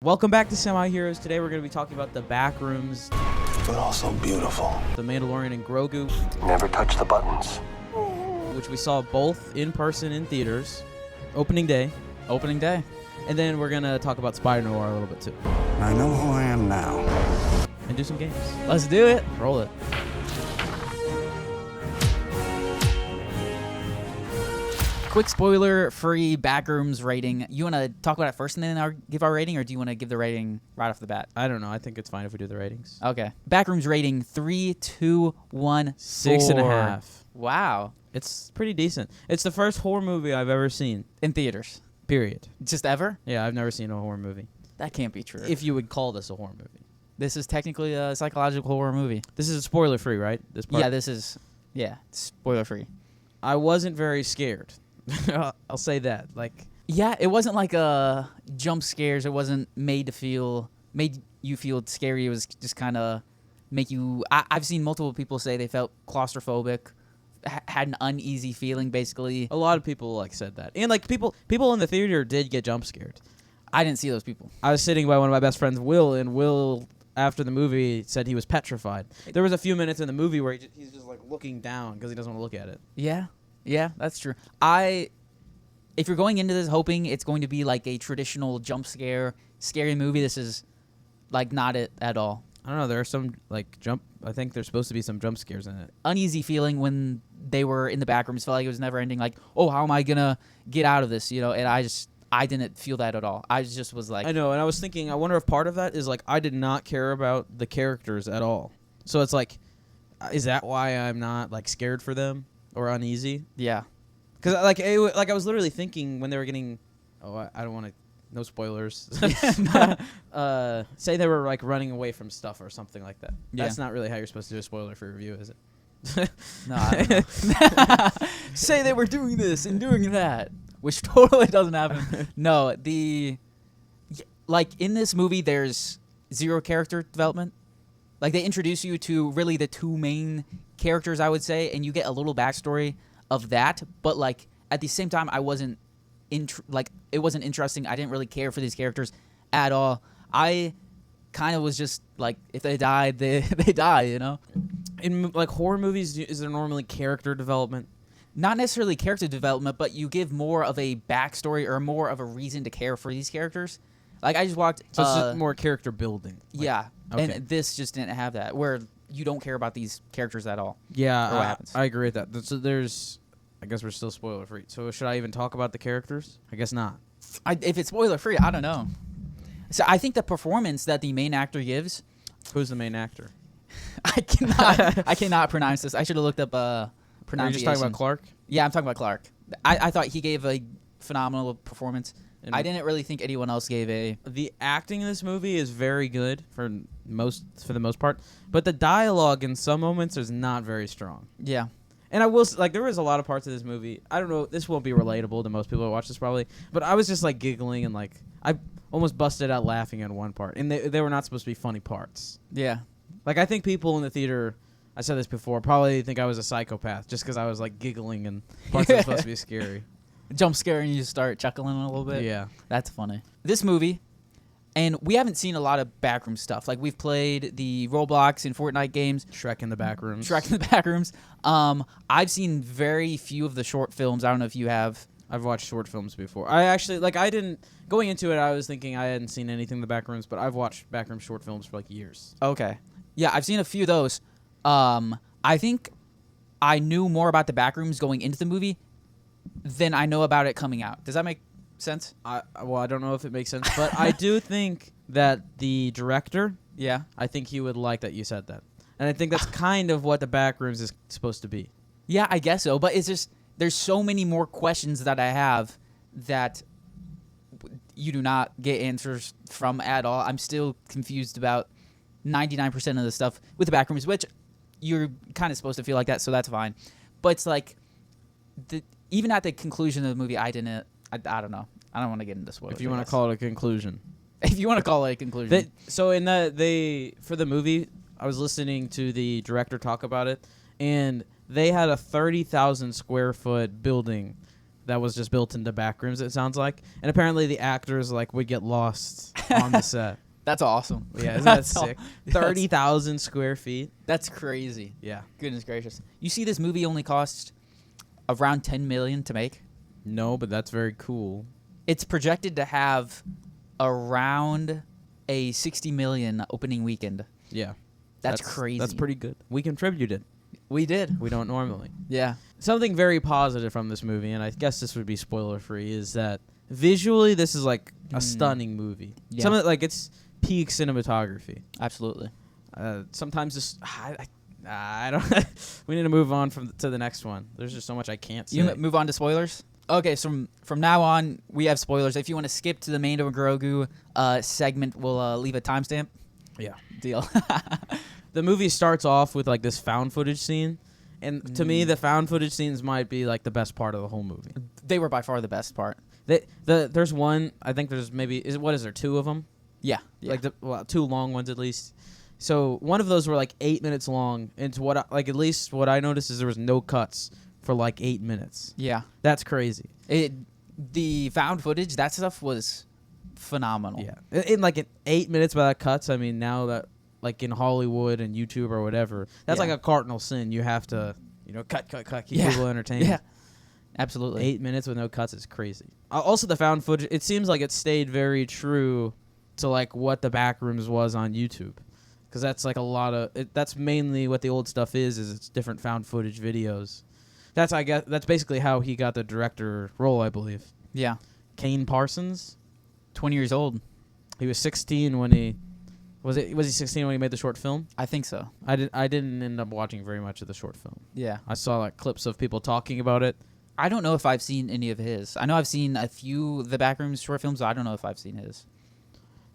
Welcome back to Semi-Heroes. Today we're going to be talking about the Backrooms, but also beautiful. the Mandalorian and Grogu, Never touch the buttons. which we saw both in person in theaters, opening day, and then we're going to talk about Spider-Noir a little bit too, I know who I am now. and do some games. Let's do it. Roll it. Quick spoiler-free Backrooms rating. You want to talk about it first and then give our rating, or do you want to give the rating right off the bat? I don't know. I think it's fine if we do the ratings. Okay. Backrooms rating 3, 2, 1, 6.5. Wow. It's pretty decent. It's the first horror movie I've ever seen, In theaters. period. Just ever? Yeah, I've never seen a horror movie. That can't be true. If you would call this a horror movie. This is technically a psychological horror movie. This is spoiler-free, right? This part? Yeah, this is... Yeah, spoiler-free. I wasn't very scared. I'll say that. Like, Yeah, it wasn't like a jump scares. It wasn't made you feel scary. It was just kind of make you... I've seen multiple people say they felt claustrophobic, had an uneasy feeling, basically. a lot of people like said that, and like people in the theater did get jump scared. I didn't see those people. I was sitting by one of my best friends, Will, and Will, after the movie, said he was petrified. There was a few minutes in the movie where he's just like looking down because he doesn't want to look at it. Yeah, that's true. If you're going into this hoping it's going to be like a traditional jump scare, scary movie, this is like not it at all. I don't know. There are some I think there's supposed to be some jump scares in it. Uneasy feeling when they were in the back rooms. Felt like it was never ending. Like, oh, how am I gonna get out of this? You know, and I didn't feel that at all. I just was like, I know, and I was thinking, I wonder if part of that is like I did not care about the characters at all. So it's like, is that why I'm not like scared for them or uneasy? yeah, Because I was literally thinking when they were getting, I don't want to, no spoilers. Say they were like running away from stuff or something like that. Yeah. That's not really how you're supposed to do a spoiler for review, is it? no, I don't know. Say they were doing this and doing that, which totally doesn't happen. No, like in this movie, there's zero character development. Like they introduce you to really the two main characters, I would say, and you get a little backstory of that. But like at the same time, I wasn't it wasn't interesting. I didn't really care for these characters at all. I kind of was just like, if they died, they die, you know. In like horror movies, is there normally character development? Not necessarily character development, but you give more of a backstory or more of a reason to care for these characters. Like I just walked. So it's just more character building. Like, Yeah, okay. and this just didn't have that, where you don't care about these characters at all. Yeah, Or what happens. I agree with that. So there's, I guess we're still spoiler free. So should I even talk about the characters? I guess not. If it's spoiler free, I don't know. So I think the performance that the main actor gives, Who's the main actor? I cannot pronounce this. I should have looked up Are you pronunciation. just talking about Clark? Yeah, I'm talking about Clark. I thought he gave a phenomenal performance. And I didn't really think anyone else gave a. The acting in this movie is very good for the most part, but the dialogue in some moments is not very strong. Yeah. And I will like there was a lot of parts of this movie. I don't know, this won't be relatable to most people who watch this probably, but I was just like giggling and like I almost busted out laughing at one part, and they were not supposed to be funny parts. Yeah. Like I think people in the theater, I said this before, probably think I was a psychopath just because I was like giggling and parts that were supposed to be scary. Jump scare and you start chuckling a little bit. Yeah. That's funny. This movie, and we haven't seen a lot of backroom stuff. Like we've played the Roblox and Fortnite games. Shrek in the Backrooms. Shrek in the Backrooms. I've seen very few of the short films. I don't know if you have. I've watched short films before. I actually, I didn't, going into it, I was thinking I hadn't seen anything in the Backrooms, but I've watched Backroom short films for like years. Okay. Yeah, I've seen a few of those. I think I knew more about the Backrooms going into the movie than I know about it coming out. Does that make sense? I don't know if it makes sense, but I do think that the director, Yeah. I think he would like that you said that. And I think that's kind of what the Backrooms is supposed to be. Yeah, I guess so. But it's just, there's so many more questions that I have that you do not get answers from at all. I'm still confused about 99% of the stuff with the Backrooms, which you're kind of supposed to feel like that, so that's fine. But it's like, even at the conclusion of the movie, I don't know. I don't want to get into spoilers. If you want to call it a conclusion. If you want to call it a conclusion. So for the movie, I was listening to the director talk about it, and they had a 30,000 square foot building that was just built into Backrooms. It sounds like, and apparently the actors like would get lost on the set. That's awesome. Yeah, isn't that sick? 30,000 square feet. That's crazy. Yeah. Goodness gracious. You see, this movie only cost around $10 million to make. No, but that's very cool. It's projected to have around a $60 million opening weekend. Yeah. That's crazy. That's pretty good. We contributed. We did. We don't normally. Yeah. Something very positive from this movie, and I guess this would be spoiler free, is that visually this is like a stunning movie. Yeah. Some of it, like it's peak cinematography. Absolutely. Sometimes just I don't. We need to move on to the next one. There's just so much I can't say. You move on to spoilers. Okay, so from now on we have spoilers. If you want to skip to the Mando and Grogu segment, we'll leave a timestamp. Yeah. Deal. The movie starts off with like this found footage scene, and to me, the found footage scenes might be like the best part of the whole movie. They were by far the best part. There's one. I think there's maybe what is there, 2 of them? Yeah. Like 2 long ones at least. So one of those were like 8 minutes long, and at least what I noticed is there was no cuts for like 8 minutes. Yeah. That's crazy. The found footage, that stuff was phenomenal. Yeah. In like 8 minutes without cuts. I mean, now that like in Hollywood and YouTube or whatever, that's like a cardinal sin. You have to, cut, keep people entertained. Yeah. Absolutely. 8 minutes with no cuts is crazy. Also, the found footage, it seems like it stayed very true to like what the Backrooms was on YouTube, because that's like a lot of that's mainly what the old stuff is it's different found footage videos. That's basically how he got the director role, I believe. Yeah. Kane Parsons, 20 years old. he was 16 when he was he 16 when he made the short film? I think so. I didn't end up watching very much of the short film. Yeah. I saw like clips of people talking about it. I don't know if I've seen any of his. I know I've seen a few of the Backrooms short films, but I don't know if I've seen his.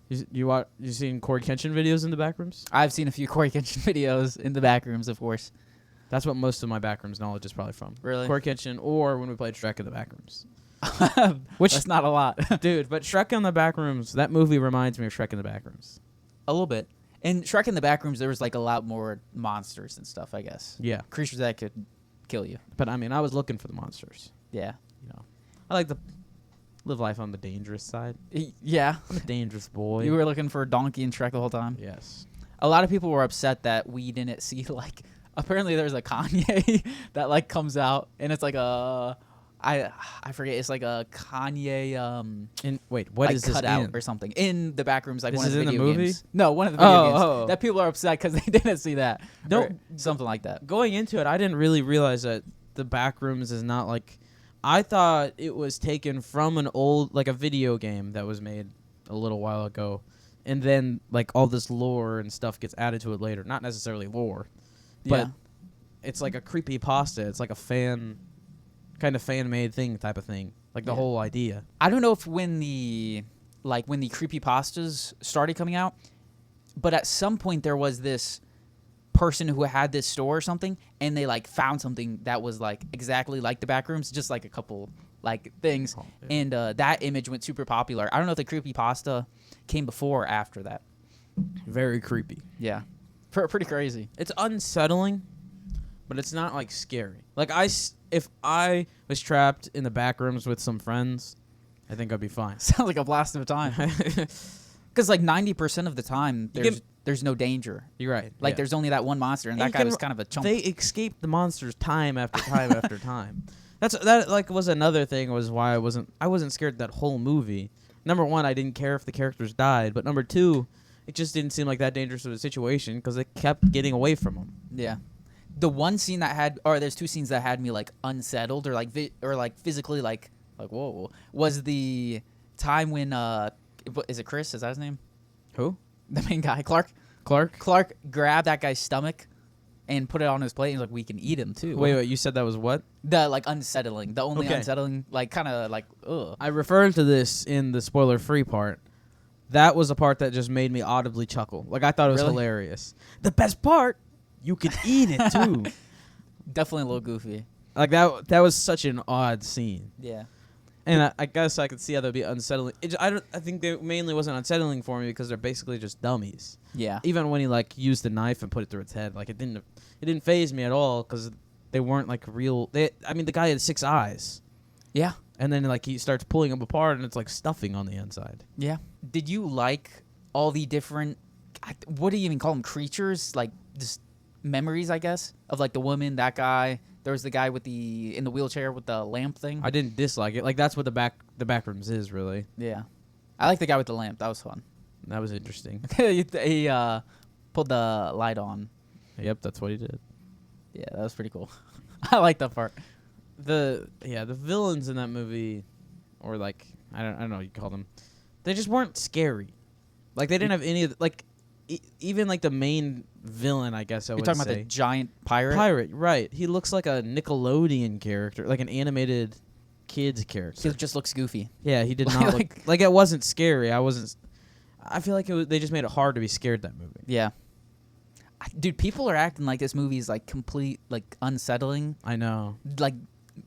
You seen Corey Kenshin videos in the Backrooms? I've seen a few Corey Kenshin videos in the Backrooms, of course. That's what most of my Backrooms knowledge is probably from. Really? Corey Kenshin, or when we played Shrek in the Backrooms. Which is not a lot. Dude, but Shrek in the Backrooms, that movie reminds me of Shrek in the Backrooms. A little bit. In Shrek in the Backrooms, there was like a lot more monsters and stuff, I guess. Yeah. Creatures that could kill you. But I mean, I was looking for the monsters. Yeah. I like to live life on the dangerous side. Yeah. I'm a dangerous boy. You were looking for a donkey and Shrek the whole time? Yes. A lot of people were upset that we didn't see, like, apparently there's a Kanye that, like, comes out, and it's like a, I forget, it's like a Kanye, Wait, what like is this cutout in? or something in the Backrooms, like This one of is the in the video movie? games. No, one of the video games. Oh. That people are upset because they didn't see that. No. Or something like that. Going into it, I didn't really realize that the Backrooms is not like... I thought it was taken from an old, like a video game that was made a little while ago. And then, like, all this lore and stuff gets added to it later. Not necessarily lore, but it's like a creepypasta. It's like a kind of fan-made thing type of thing. Like the whole idea. I don't know if when the creepypastas started coming out, but at some point there was this person who had this store or something, and they like found something that was like exactly like the Backrooms, just like a couple like things, and that image went super popular. I don't know if the creepypasta came before or after that. Very creepy. Yeah, pretty crazy. It's unsettling, but it's not like scary. Like if I was trapped in the Backrooms with some friends, I think I'd be fine. Sounds like a blast of a time. Because like 90% of the time there's no danger. You're right. Like there's only that one monster, and that guy was kind of a chump. They escaped the monsters time after time after time. That like was another thing, was why I wasn't scared that whole movie. Number one, I didn't care if the characters died, but number two, it just didn't seem like that dangerous of a situation because it kept getting away from them. Yeah. The one scene there's 2 scenes that had me like unsettled or like physically like whoa, was the time when is it Chris? Is that his name? Who? The main guy, Clark grabbed that guy's stomach and put it on his plate. And he's like, we can eat him too. Wait, you said that was what? The like unsettling, the only unsettling, like kind of like ugh. I referred to this in the spoiler-free part. That was a part that just made me audibly chuckle. Like I thought it was hilarious. The best part, you could eat it too. Definitely a little goofy. Like that was such an odd scene. Yeah. And I guess I could see how that'd be unsettling. I think it mainly wasn't unsettling for me because they're basically just dummies. Yeah. Even when he like used the knife and put it through its head, like it didn't faze me at all because they weren't like real. The guy had 6 eyes. Yeah. And then like he starts pulling them apart, and it's like stuffing on the inside. Yeah. Did you like all the different, what do you even call them, creatures? Like just memories, I guess, of like the woman, that guy. There was the guy with in the wheelchair with the lamp thing. I didn't dislike it. Like that's what the Backrooms is really. Yeah. I like the guy with the lamp. That was fun. That was interesting. he pulled the light on. Yep, that's what he did. Yeah, that was pretty cool. I like that part. The villains in that movie, or like I don't know what you call them, they just weren't scary. Like they didn't have any of like even like the main villain, I guess I would say. You're talking about the giant pirate? Pirate, right. He looks like a Nickelodeon character, like an animated kids character. He just looks goofy. Yeah, he did not look like it wasn't scary. I feel like they just made it hard to be scared that movie. Yeah. Dude, people are acting like this movie is like complete like unsettling. I know. Like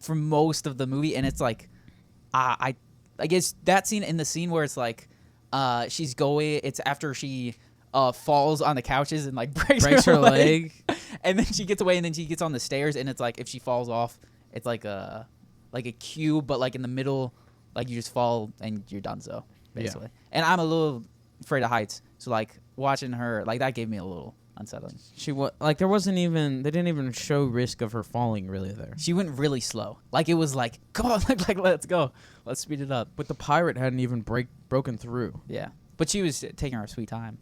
for most of the movie, and it's like I guess that scene in the scene where it's like she's going, it's after she falls on the couches and like breaks her leg. And then she gets away, and then she gets on the stairs, and it's like if she falls off, it's like a cube, but like in the middle, like you just fall and you're done, so basically. Yeah. And I'm a little afraid of heights, so like watching her, like that gave me a little unsettling. There wasn't even, they didn't even show risk of her falling really there. She went really slow. Like it was like, come on, like let's go, let's speed it up. But the pirate hadn't even broken through. Yeah, but she was taking her sweet time.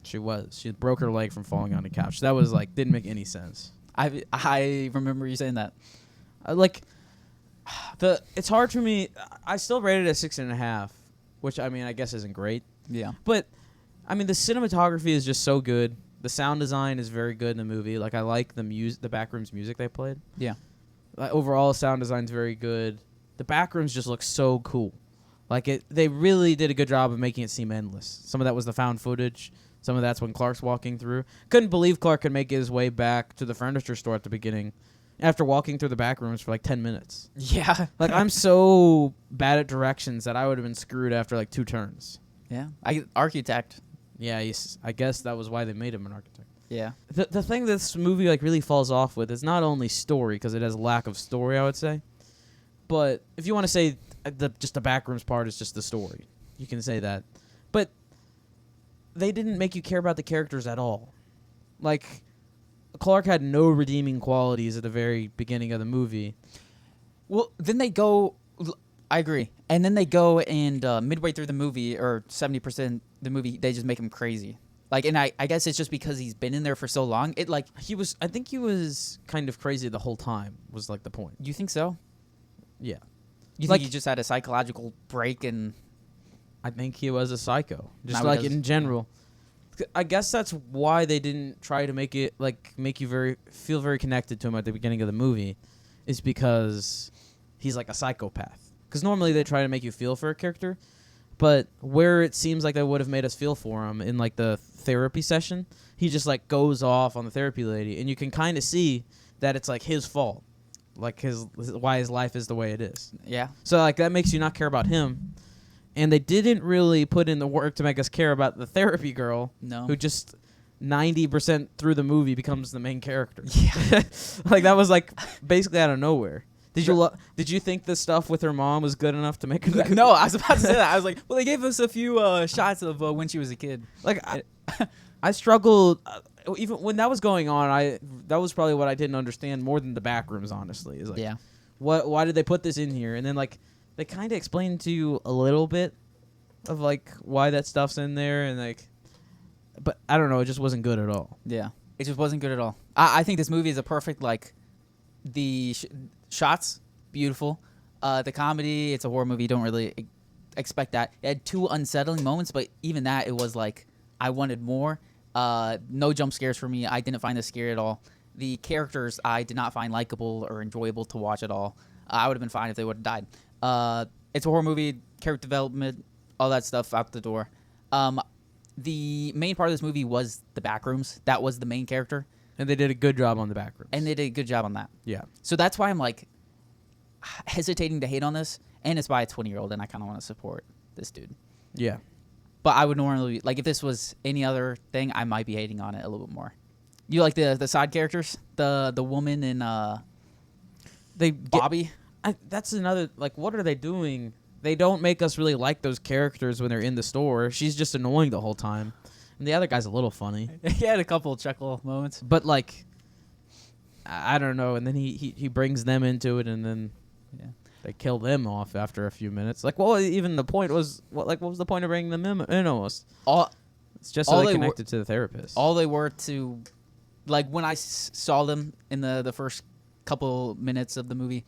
She broke her leg from falling on the couch. That was like didn't make any sense. I remember you saying that. It's hard for me. I still rated it at 6.5, which I mean I guess isn't great. Yeah. But I mean the cinematography is just so good. The sound design is very good in the movie. Like I like the Backrooms music they played. Yeah. Overall sound design's very good. The Backrooms just look so cool. Like they really did a good job of making it seem endless. Some of that was the found footage. Some of that's when Clark's walking through. Couldn't believe Clark could make his way back to the furniture store at the beginning after walking through the Backrooms for like 10 minutes. Yeah. Like I'm so bad at directions that I would have been screwed after like 2 turns. Yeah. Architect. Yeah, I guess that was why they made him an architect. Yeah. The thing this movie like really falls off with is not only story, because it has a lack of story, I would say. But if you want to say just the Backrooms part is just the story, you can say that. But they didn't make you care about the characters at all. Like Clark had no redeeming qualities at the very beginning of the movie. Well, then they go. I agree. And then they go and midway through the movie, or 70% the movie, they just make him crazy. Like, and I guess it's just because he's been in there for so long. I think he was kind of crazy the whole time, was like the point. You think so? Yeah. You think he just had a psychological break and... I think he was a psycho. Just like in general. I guess that's why they didn't try to make it make you feel very connected to him at the beginning of the movie, is because he's like a psychopath. Because normally they try to make you feel for a character, but where it seems like they would have made us feel for him in like the therapy session, he just like goes off on the therapy lady, and you can kind of see that it's like his fault, like why his life is the way it is. Yeah. So like that makes you not care about him. And they didn't really put in the work to make us care about the therapy girl, who just 90% through the movie becomes the main character. Yeah. Like that was like basically out of nowhere. Did you think the stuff with her mom was good enough to make her? No, I was about to say that. I was like, well, they gave us a few shots of when she was a kid. Like I struggled even when that was going on. That was probably what I didn't understand more than the Backrooms. Honestly, is like, yeah, why did they put this in here? And then like they kind of explained to you a little bit of like why that stuff's in there, and like, but I don't know, it just wasn't good at all. Yeah, it just wasn't good at all. I think this movie is a perfect the shots beautiful, the comedy. It's a horror movie. You don't really expect that. It had 2 unsettling moments, but even that, it was like I wanted more. No jump scares for me. I didn't find this scary at all. The characters I did not find likable or enjoyable to watch at all. I would have been fine if they would have died. It's a horror movie, character development, all that stuff out the door. The main part of this movie was the Backrooms. That was the main character. And they did a good job on the Backrooms. And they did a good job on that. Yeah. So that's why I'm like hesitating to hate on this. And it's by a 20-year-old, and I kind of want to support this dude. Yeah. But I would normally, like, if this was any other thing, I might be hating on it a little bit more. You like the side characters? The woman and Bobby? that's another, like, what are they doing? They don't make us really like those characters when they're in the store. She's just annoying the whole time. And the other guy's a little funny. He had a couple chuckle moments. But, like, I don't know. And then he brings them into it, and then they kill them off after a few minutes. Like, well, even the point was, what was the point of bringing them in almost? It's just so they connected to the therapist. All they were to, like, when I saw them in the first couple minutes of the movie,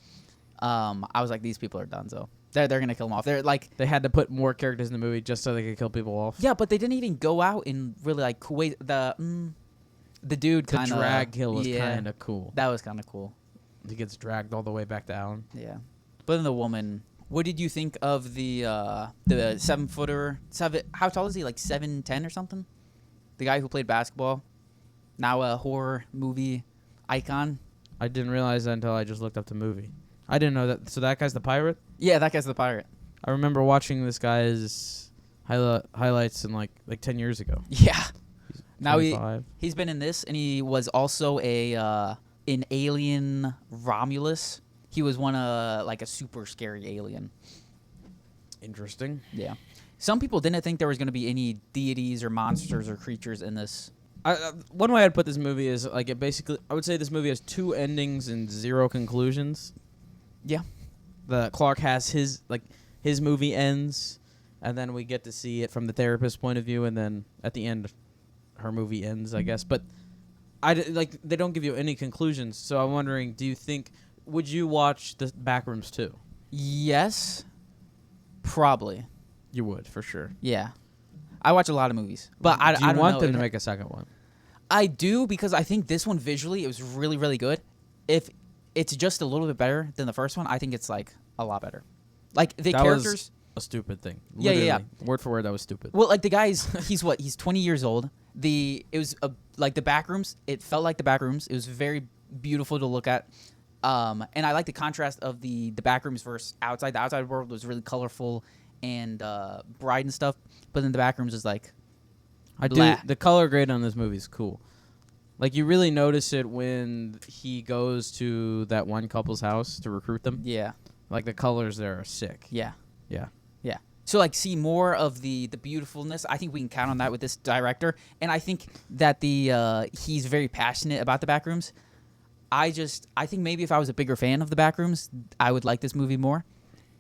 I was like, these people are done, so. They're going to kill them off. They're like, they had to put more characters in the movie just so they could kill people off. Yeah, but they didn't even go out and really, like, cool way. The dude kind of. The drag kill was kind of cool. That was kind of cool. He gets dragged all the way back down. Yeah. But then the woman, what did you think of the 7-footer? How tall is he? Like 7'10" or something? The guy who played basketball, now a horror movie icon. I didn't realize that until I just looked up the movie. I didn't know that. So that guy's the pirate? Yeah, that guy's the pirate. I remember watching this guy's highlights in like 10 years ago. Yeah. Now 25. he's been in this, and he was also an alien Romulus. He was like a super scary alien. Interesting. Yeah. Some people didn't think there was going to be any deities or monsters or creatures in this. One way I'd put this movie is like I would say this movie has 2 endings and 0 conclusions. Yeah. Clark has his movie ends, and then we get to see it from the therapist's point of view, and then at the end, her movie ends, I guess. But they don't give you any conclusions. So I'm wondering, would you watch the Backrooms too? Yes, probably. You would for sure. Yeah, I watch a lot of movies, but I don't want know them to make a second one. I do, because I think this one visually it was really, really good. If it's just a little bit better than the first one, I think it's like a lot better. Like the characters. Was a stupid thing. Yeah. Word for word, that was stupid. Well, like the guy's he's 20 years old. It was like the Backrooms. It felt like the Backrooms. It was very beautiful to look at. And I like the contrast of the Backrooms versus outside. The outside world was really colorful and bright and stuff. But then the Backrooms is like, the color grade on this movie is cool. Like, you really notice it when he goes to that one couple's house to recruit them. Yeah. Like, the colors there are sick. Yeah. Yeah. Yeah. So, like, see more of the beautifulness. I think we can count on that with this director. And I think that he's very passionate about the Backrooms. I think maybe if I was a bigger fan of the Backrooms, I would like this movie more.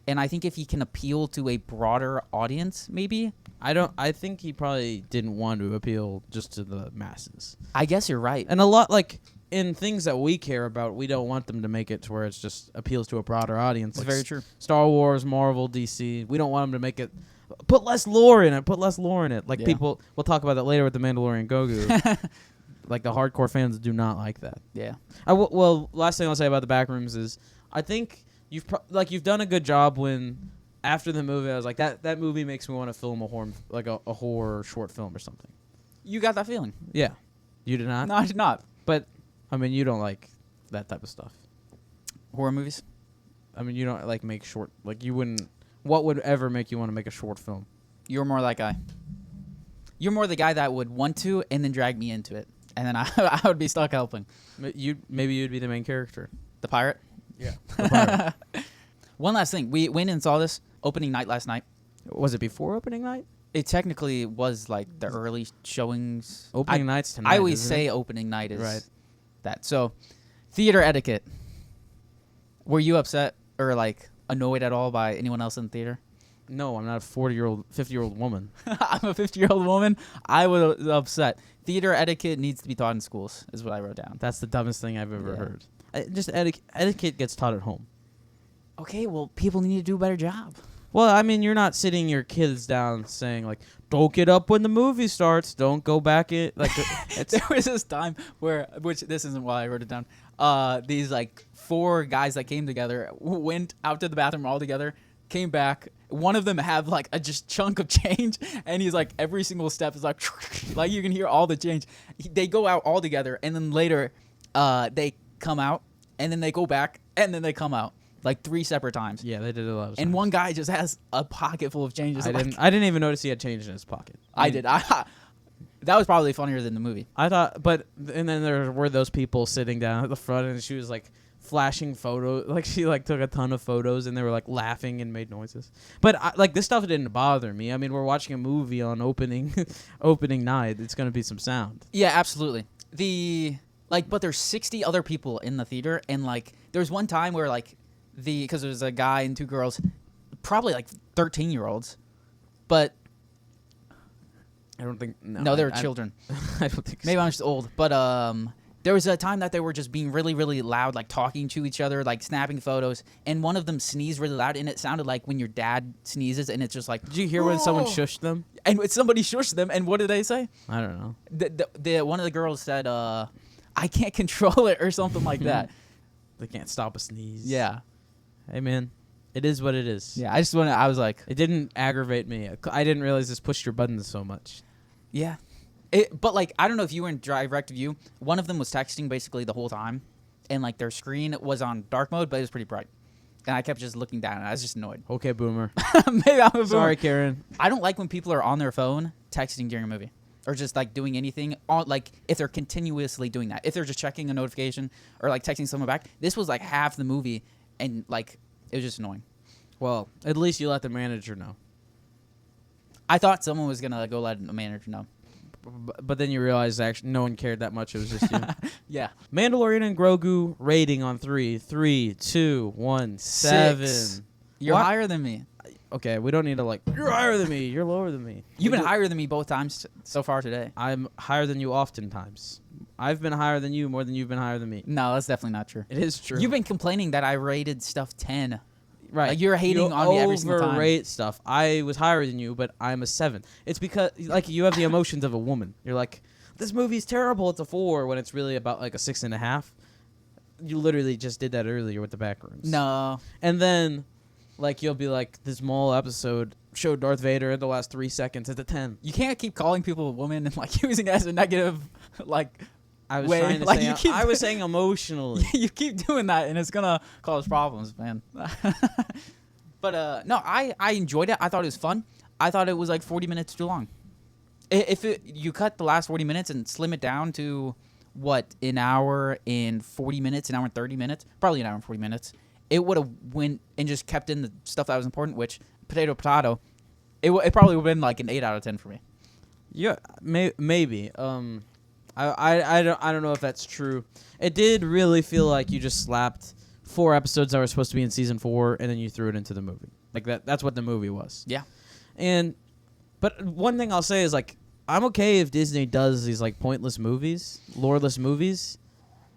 And I think if he can appeal to a broader audience, maybe. I think he probably didn't want to appeal just to the masses. I guess you're right. And a lot, like, in things that we care about, we don't want them to make it to where it's just appeals to a broader audience. It's like very true. Star Wars, Marvel, DC. We don't want them to make it. Put less lore in it. Like, people, we'll talk about that later with the Mandalorian Grogu. Like, the hardcore fans do not like that. Yeah. Well, last thing I'll say about the Backrooms is I think you've done a good job when after the movie I was like that movie makes me want to film a horror short film or something. You got that feeling? Yeah. You did not? No, I did not. But I mean, you don't like that type of stuff. Horror movies? I mean, you don't like make short, like you wouldn't. What would ever make you want to make a short film? You're more that guy. You're more the guy that would want to and then drag me into it, and then I would be stuck helping. Maybe you'd be the main character. The pirate? Yeah. The pirate. One last thing. We went and saw this opening night last night. Was it before opening night? It technically was like the early showings. Opening night's tonight. I always say opening night is right. That. So, theater etiquette. Were you upset or like annoyed at all by anyone else in the theater? No, I'm not a 50-year-old woman. I'm a 50-year-old woman. I was upset. Theater etiquette needs to be taught in schools, is what I wrote down. That's the dumbest thing I've ever heard. Just etiquette gets taught at home. Okay, well, people need to do a better job. Well, I mean, you're not sitting your kids down saying, like, don't get up when the movie starts. Don't go back in. Like, there was this time which this isn't why I wrote it down. These, like, 4 guys that came together went out to the bathroom all together, came back. One of them had, like, a just chunk of change, and he's, like, every single step is, like, like, you can hear all the change. They go out all together, and then later they come out, and then they go back, and then they come out. Like 3 separate times. Yeah, they did a lot of times. And one guy just has a pocket full of changes. I didn't even notice he had change in his pocket. I did. That was probably funnier than the movie. I thought, and then there were those people sitting down at the front, and she was like flashing photos. Like she like took a ton of photos, and they were like laughing and made noises. But like this stuff didn't bother me. I mean, we're watching a movie on opening opening night. It's gonna be some sound. Yeah, absolutely. But there's 60 other people in the theater, and like there was one time where like because there was a guy and 2 girls, probably like 13-year-olds, but I don't think no, they were children. I don't think. Maybe I'm just old, but there was a time that they were just being really, really loud, like talking to each other, like snapping photos, and one of them sneezed really loud, and it sounded like when your dad sneezes, and it's just like. Did you hear when someone shushed them? And when somebody shushed them, and what did they say? I don't know. The one of the girls said, "I can't control it" or something like that. They can't stop a sneeze. Yeah. Hey man, it is what it is. Yeah, I was like, It didn't aggravate me. I didn't realize this pushed your buttons so much. yeah. But like, I don't know if you were in direct view. One of them was texting basically the whole time, and like their screen was on dark mode, but it was pretty bright. And I kept just looking down, and I was just annoyed. Okay, boomer. Maybe I'm a boomer. Sorry, Karen. I don't like when people are on their phone texting during a movie, or just like doing anything. Like if they're continuously doing that, if they're just checking a notification or like texting someone back. This was like half the movie, and like it was just annoying. Well, at least you let the manager know. I thought someone was gonna go let the manager know. But then you realize actually no one cared that much. It was just you. Yeah. Mandalorian and Grogu rating on 3, 3, 2, 1, 7. 6. You're What? higher than me. Okay, we don't need to like. You're higher than me. You're lower than me. You've been higher than me both times so far today. I'm higher than you oftentimes. I've been higher than you more than you've been higher than me. No, that's definitely not true. It is true. You've been complaining that I rated stuff 10. right. Like, you're hating you on me every single time. overrate stuff. I was higher than you, but I'm a 7. It's because like you have the emotions of a woman. You're like, this movie's terrible. It's a 4 when it's really about like a 6.5. You literally just did that earlier with the Backrooms. No. And then, like, you'll be like, this Maul episode showed Darth Vader in the last 3 seconds at the 10. You can't keep calling people a woman and like using it as a negative, like. I was way. trying to Like, say, you keep I was saying emotionally. You keep doing that, and it's gonna cause problems, man. But no, I enjoyed it. I thought it was fun. I thought it was like 40 minutes too long. If you cut the last 40 minutes and slim it down to an hour and 40 minutes, an hour and 30 minutes, probably an hour and 40 minutes, it would have went and just kept in the stuff that was important, which potato. It probably would have been like an 8 out of 10 for me. Yeah, maybe. I don't know if that's true. It did really feel like you just slapped 4 episodes that were supposed to be in season 4, and then you threw it into the movie. Like that's what the movie was. Yeah. But one thing I'll say is like I'm okay if Disney does these like pointless movies, loreless movies,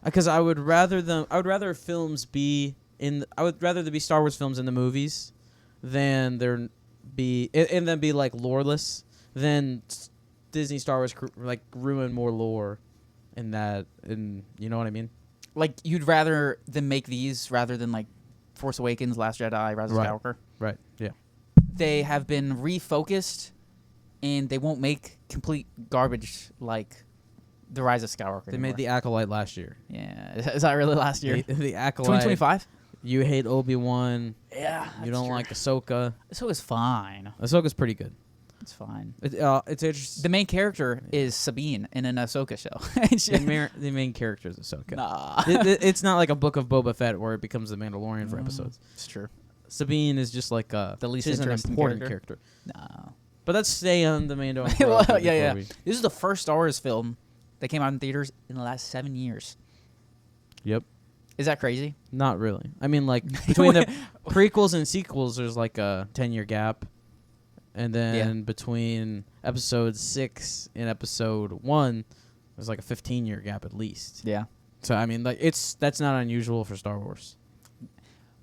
because I would rather films be I would rather there be Star Wars films in the movies than there be and then be like loreless than Disney Star Wars like ruin more lore in that, and you know what I mean? Like you'd rather them make these rather than like Force Awakens, Last Jedi, Rise of Skywalker. Right. Yeah. They have been refocused, and they won't make complete garbage like the Rise of Skywalker. They made the Acolyte last year. Yeah, is that really last year? The Acolyte. 2025. You hate Obi-Wan. Yeah, You don't like Ahsoka. Ahsoka's fine. Ahsoka's pretty good. It's fine. It's interesting. The main character is Sabine in an Ahsoka show. The main character is Ahsoka. Nah. It's not like a Book of Boba Fett where it becomes the Mandalorian for episodes. It's true. Sabine is just like the least she's an interesting important character. No. But let's stay on the Mando and Well, Grogu yeah. before This is the first Star Wars film that came out in theaters in the last 7 years. Yep. Is that crazy? Not really. I mean, like, between the prequels and sequels, there's like a 10-year gap. And then between episode 6 and episode 1, there's like a 15-year gap at least. Yeah. So, I mean, like, that's not unusual for Star Wars.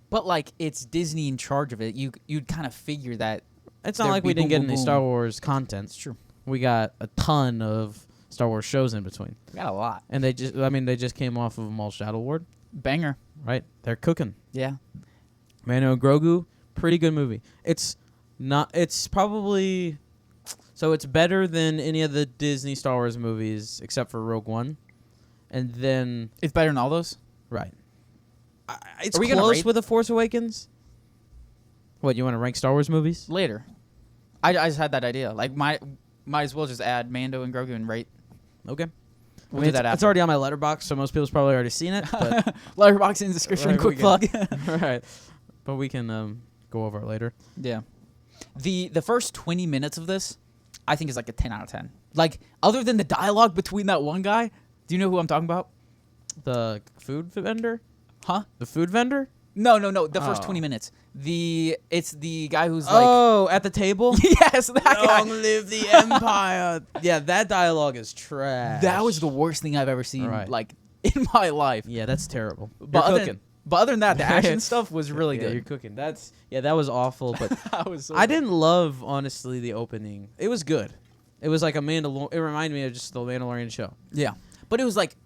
But, like, it's Disney in charge of it. You'd kind of figure that. It's not like we didn't get any Star Wars content. It's true. We got a ton of Star Wars shows in between. We got a lot. And they just came off of Maul's Shadow Lord. Banger. Right? They're cooking. Yeah. Mando and Grogu, pretty good movie. It's probably, so it's better than any of the Disney Star Wars movies except for Rogue One. And then... It's better than all those? Right. It's Are we gonna close rate- with The Force Awakens. What, you want to rank Star Wars movies? Later. I just had that idea. Like, might as well just add Mando and Grogu and rate. Okay. We'll do that It's after. already on my letterbox, so most people's probably already seen it. But Letterboxd in the description. Right, Quick we plug. all right, but we can go over it later. Yeah. The first 20 minutes of this, I think is like a 10 out of 10. Like, other than the dialogue between that one guy, do you know who I'm talking about? The food vendor? Huh? The food vendor? No. The first Oh. 20 minutes. It's the guy who's like, Oh, at the table? yes, that guy. Long live the empire. Yeah, that dialogue is trash. That was the worst thing I've ever seen, Right. like, in my life. Yeah, that's terrible. But You're other, cooking. but other than that, the action stuff was really Yeah, you're good. cooking. That was awful, but That was so I didn't love, honestly, the opening. It was good. It was like it reminded me of just the Mandalorian show. Yeah. But it was like,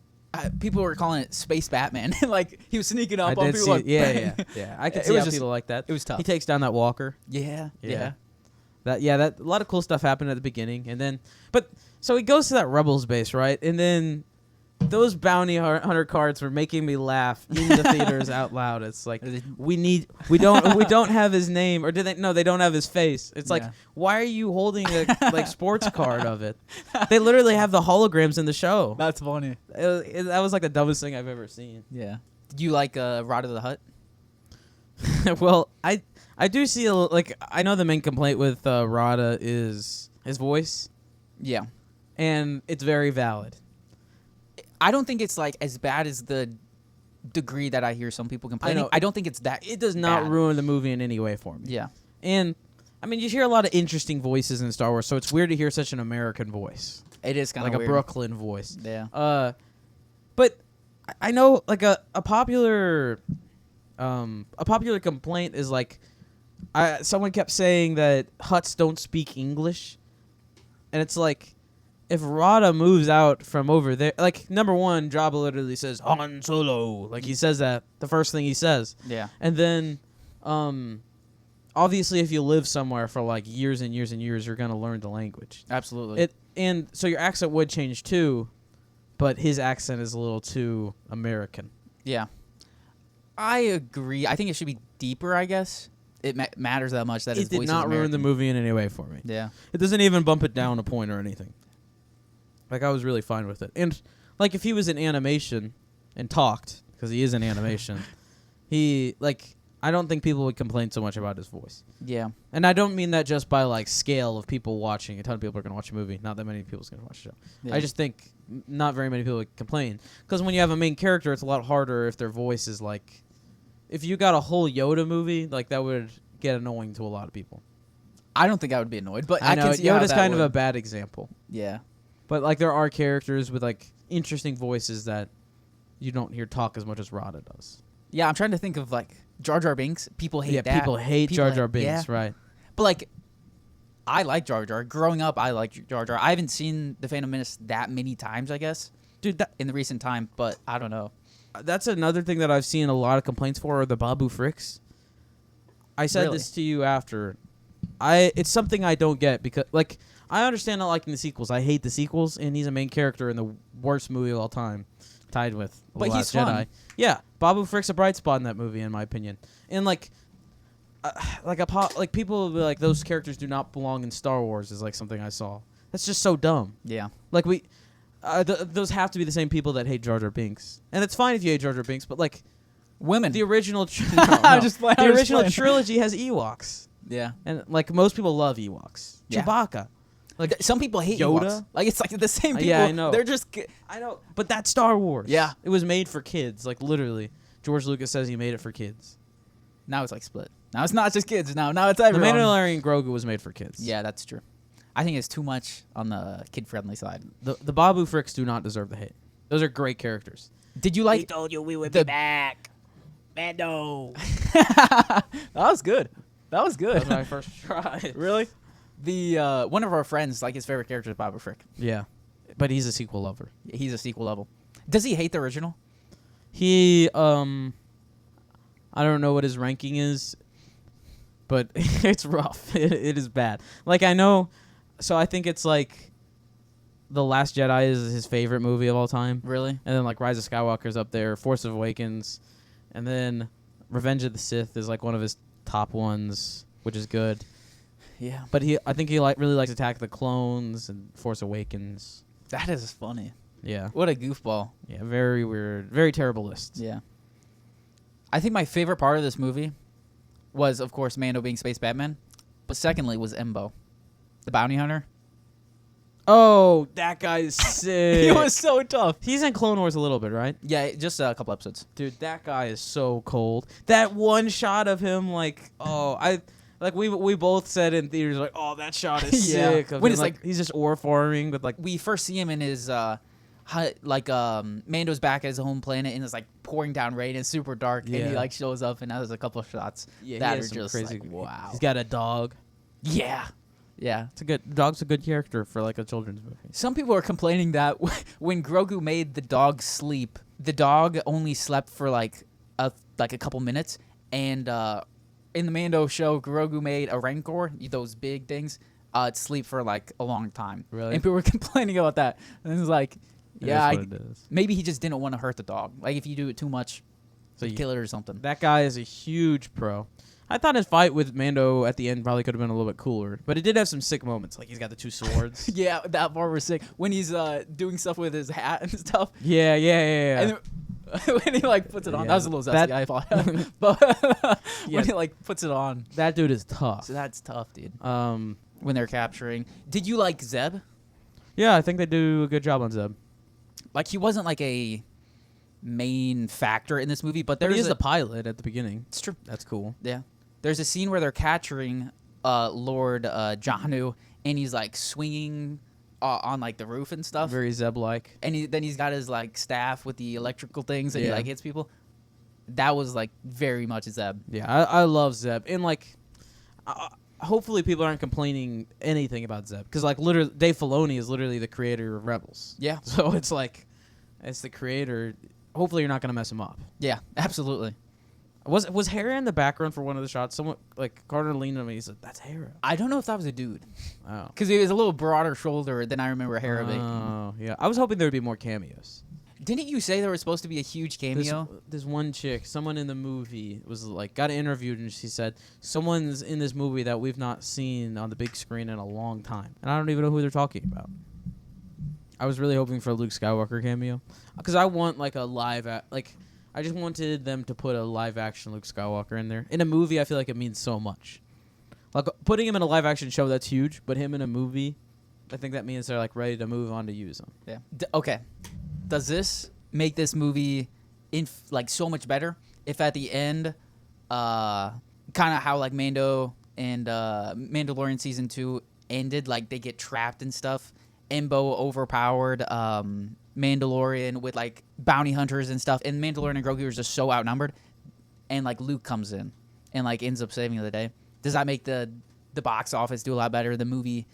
people were calling it Space Batman. Like, he was sneaking up I on did people see like, yeah. I could It see was how just- people like that. it was tough. He takes down that walker. Yeah. That a lot of cool stuff happened at the beginning, and then so he goes to that rebels base, right? And then those bounty hunter cards were making me laugh in the theaters out loud. It's like we don't have his name, or they don't have his face. It's like, Yeah. why are you holding a like sports card of it? They literally have the holograms in the show. That's funny. That was like the dumbest thing I've ever seen. Yeah. Do you like Rod of the Hut? Well, I do see I know the main complaint with Rada is his voice, Yeah. and it's very valid. I don't think it's like as bad as the degree that I hear some people complaining. know. I don't think it's that. It does not bad. ruin the movie in any way for me. Yeah. And I mean, you hear a lot of interesting voices in Star Wars, so it's weird to hear such an American voice, It is kind like of a Brooklyn voice. Yeah. But I know like a popular complaint is like someone kept saying that Hutts don't speak English, and it's like if Rada moves out from over there, like number one, Jabba literally says Han Solo, like he says that the first thing he says, Yeah. and then obviously if you live somewhere for like years and years and years, you're gonna learn the language. Absolutely. And so your accent would change too, but his accent is a little too American. Yeah. I agree. I think it should be deeper, I guess. It matters that much that his It did voice not is ruin the American. movie in any way for me. Yeah. It doesn't even bump it down a point or anything. Like, I was really fine with it. And, like, if he was in animation and talked, because he is in animation, I don't think people would complain so much about his voice. Yeah. And I don't mean that just by, like, scale of people watching. A ton of people are going to watch a movie. Not that many people are going to watch the show. Yeah. I just think not very many people would complain. Because when you have a main character, it's a lot harder if their voice is, like... If you got a whole Yoda movie, like, that would get annoying to a lot of people. I don't think I would be annoyed, but I know, can see how Yoda's that kind of would. a bad example. Yeah. But, like, there are characters with, like, interesting voices that you don't hear talk as much as Rada does. Yeah, I'm trying to think of, like, Jar Jar Binks. People hate that. People hate Jar Jar Binks, yeah. right. But, like, I like Jar Jar. Growing up, I liked Jar Jar. I haven't seen The Phantom Menace that many times, I guess, Dude, in the recent time, but I don't know. that's another thing that I've seen a lot of complaints for are the Babu Fricks. I said Really? this to you after. It's something I don't get because, like, I understand not liking the sequels. I hate the sequels, and he's a main character in the worst movie of all time, tied with The But Last he's Jedi. fun. Yeah, Babu Frick's a bright spot in that movie, in my opinion. And like people will be like, those characters do not belong in Star Wars. Is like something I saw. That's just so dumb. Yeah. Like those have to be the same people that hate Jar Jar Binks, and it's fine if you hate Jar Jar Binks, but like Women. the original, I'm just playing, the I'm just original playing. trilogy has Ewoks, Yeah. and like most people love Ewoks. Yeah. Chewbacca, like Some people hate Yoda? Ewoks. Like, it's like the same people. Yeah, I know. They're just... I know, but that's Star Wars. Yeah. it was made for kids. Like literally, George Lucas says he made it for kids. Now it's like split. Now it's not just kids. Now it's The everyone. Mandalorian Grogu was made for kids. Yeah, that's true. I think it's too much on the kid-friendly side. the Babu Fricks do not deserve the hate. Those are great characters. Did you like... told you we would the- be back. Mando. That was good. That was good. That was my first try. Really? The one of our friends, like, his favorite character is Babu Frick. Yeah, but he's a sequel lover. He's a sequel level. Does he hate the original? He I don't know what his ranking is, but it's rough. It is bad. Like, I know, so I think it's like The Last Jedi is his favorite movie of all time. Really? And then like Rise of Skywalker's up there, Force Awakens, and then Revenge of the Sith is like one of his top ones, which is good. Yeah. But I think he really likes Attack of the Clones and Force Awakens. That is funny. Yeah. What a goofball. Yeah. Very weird. Very terrible list. Yeah. I think my favorite part of this movie was, of course, Mando being Space Batman. But secondly was Embo, the bounty hunter. Oh, that guy is sick. He was so tough. He's in Clone Wars a little bit, right? Yeah, just a couple episodes. Dude, that guy is so cold. That one shot of him, we both said in theaters, like, oh, that shot is Yeah. sick. Of When him, it's like he's just ore farming with like. We first see him in his Mando's back at his home planet, and it's like pouring down rain and super dark, and he Yeah. like shows up, and there's a couple of shots Yeah, that he are has some just crazy. like, wow. He's got a dog. Yeah. Yeah. It's a good dog's a good character for like a children's movie. Some people are complaining that when Grogu made the dog sleep, the dog only slept for like a couple minutes, and in the Mando show, Grogu made a Rancor, those big things, sleep for like a long time. Really? And people were complaining about that, and it's like, yeah, It is what it is. maybe he just didn't want to hurt the dog. Like if you do it too much, So you kill it or something. That guy is a huge pro. I thought his fight with Mando at the end probably could have been a little bit cooler, but it did have some sick moments. Like he's got the two swords. Yeah, that part was sick when he's doing stuff with his hat and stuff. Yeah. And then, when he like puts it on, Yeah, that was a little that- zesty. I thought, but Yeah. when he like puts it on, That dude is tough. so that's tough, dude. Um, When they're capturing, did you like Zeb? yeah, I think they do a good job on Zeb. Like he wasn't like a main factor in this movie, but But there he is is the pilot at the beginning. It's true. That's cool. Yeah, there's a scene where they're capturing Lord Jahnu, and he's like swinging on like the roof and stuff. Very Zeb-like. And then he's got his like staff with the electrical things, and he Yeah. like hits people. That was like very much Zeb. Yeah, I love Zeb. And like, hopefully people aren't complaining anything about Zeb because like literally Dave Filoni is literally the creator of Rebels. Yeah. So it's like, it's the creator. Hopefully you're not gonna mess him up. Yeah, absolutely. Was Hera in the background for one of the shots? Someone like Carter leaned on me. He said, "That's Hera." I don't know if that was a dude, Oh. because he was a little broader shoulder than I remember Hera being. Oh yeah. I was hoping there would be more cameos. Didn't you say there was supposed to be a huge cameo? This one chick, someone in the movie was like got interviewed and she said someone's in this movie that we've not seen on the big screen in a long time, and I don't even know who they're talking about. I was really hoping for a Luke Skywalker cameo because I want like a I just wanted them to put a live action Luke Skywalker in there. In a movie, I feel like it means so much. Like putting him in a live action show, that's huge, but him in a movie, I think that means they're like ready to move on to use him. Yeah. Okay. Does this make this movie like so much better if at the end, kind of how like Mando and Mandalorian season 2 ended, like they get trapped and stuff. Embo overpowered Mandalorian with like bounty hunters and stuff, and Mandalorian and Grogu are just so outnumbered, and like Luke comes in and like ends up saving the day. Does that make the box office do a lot better? The movie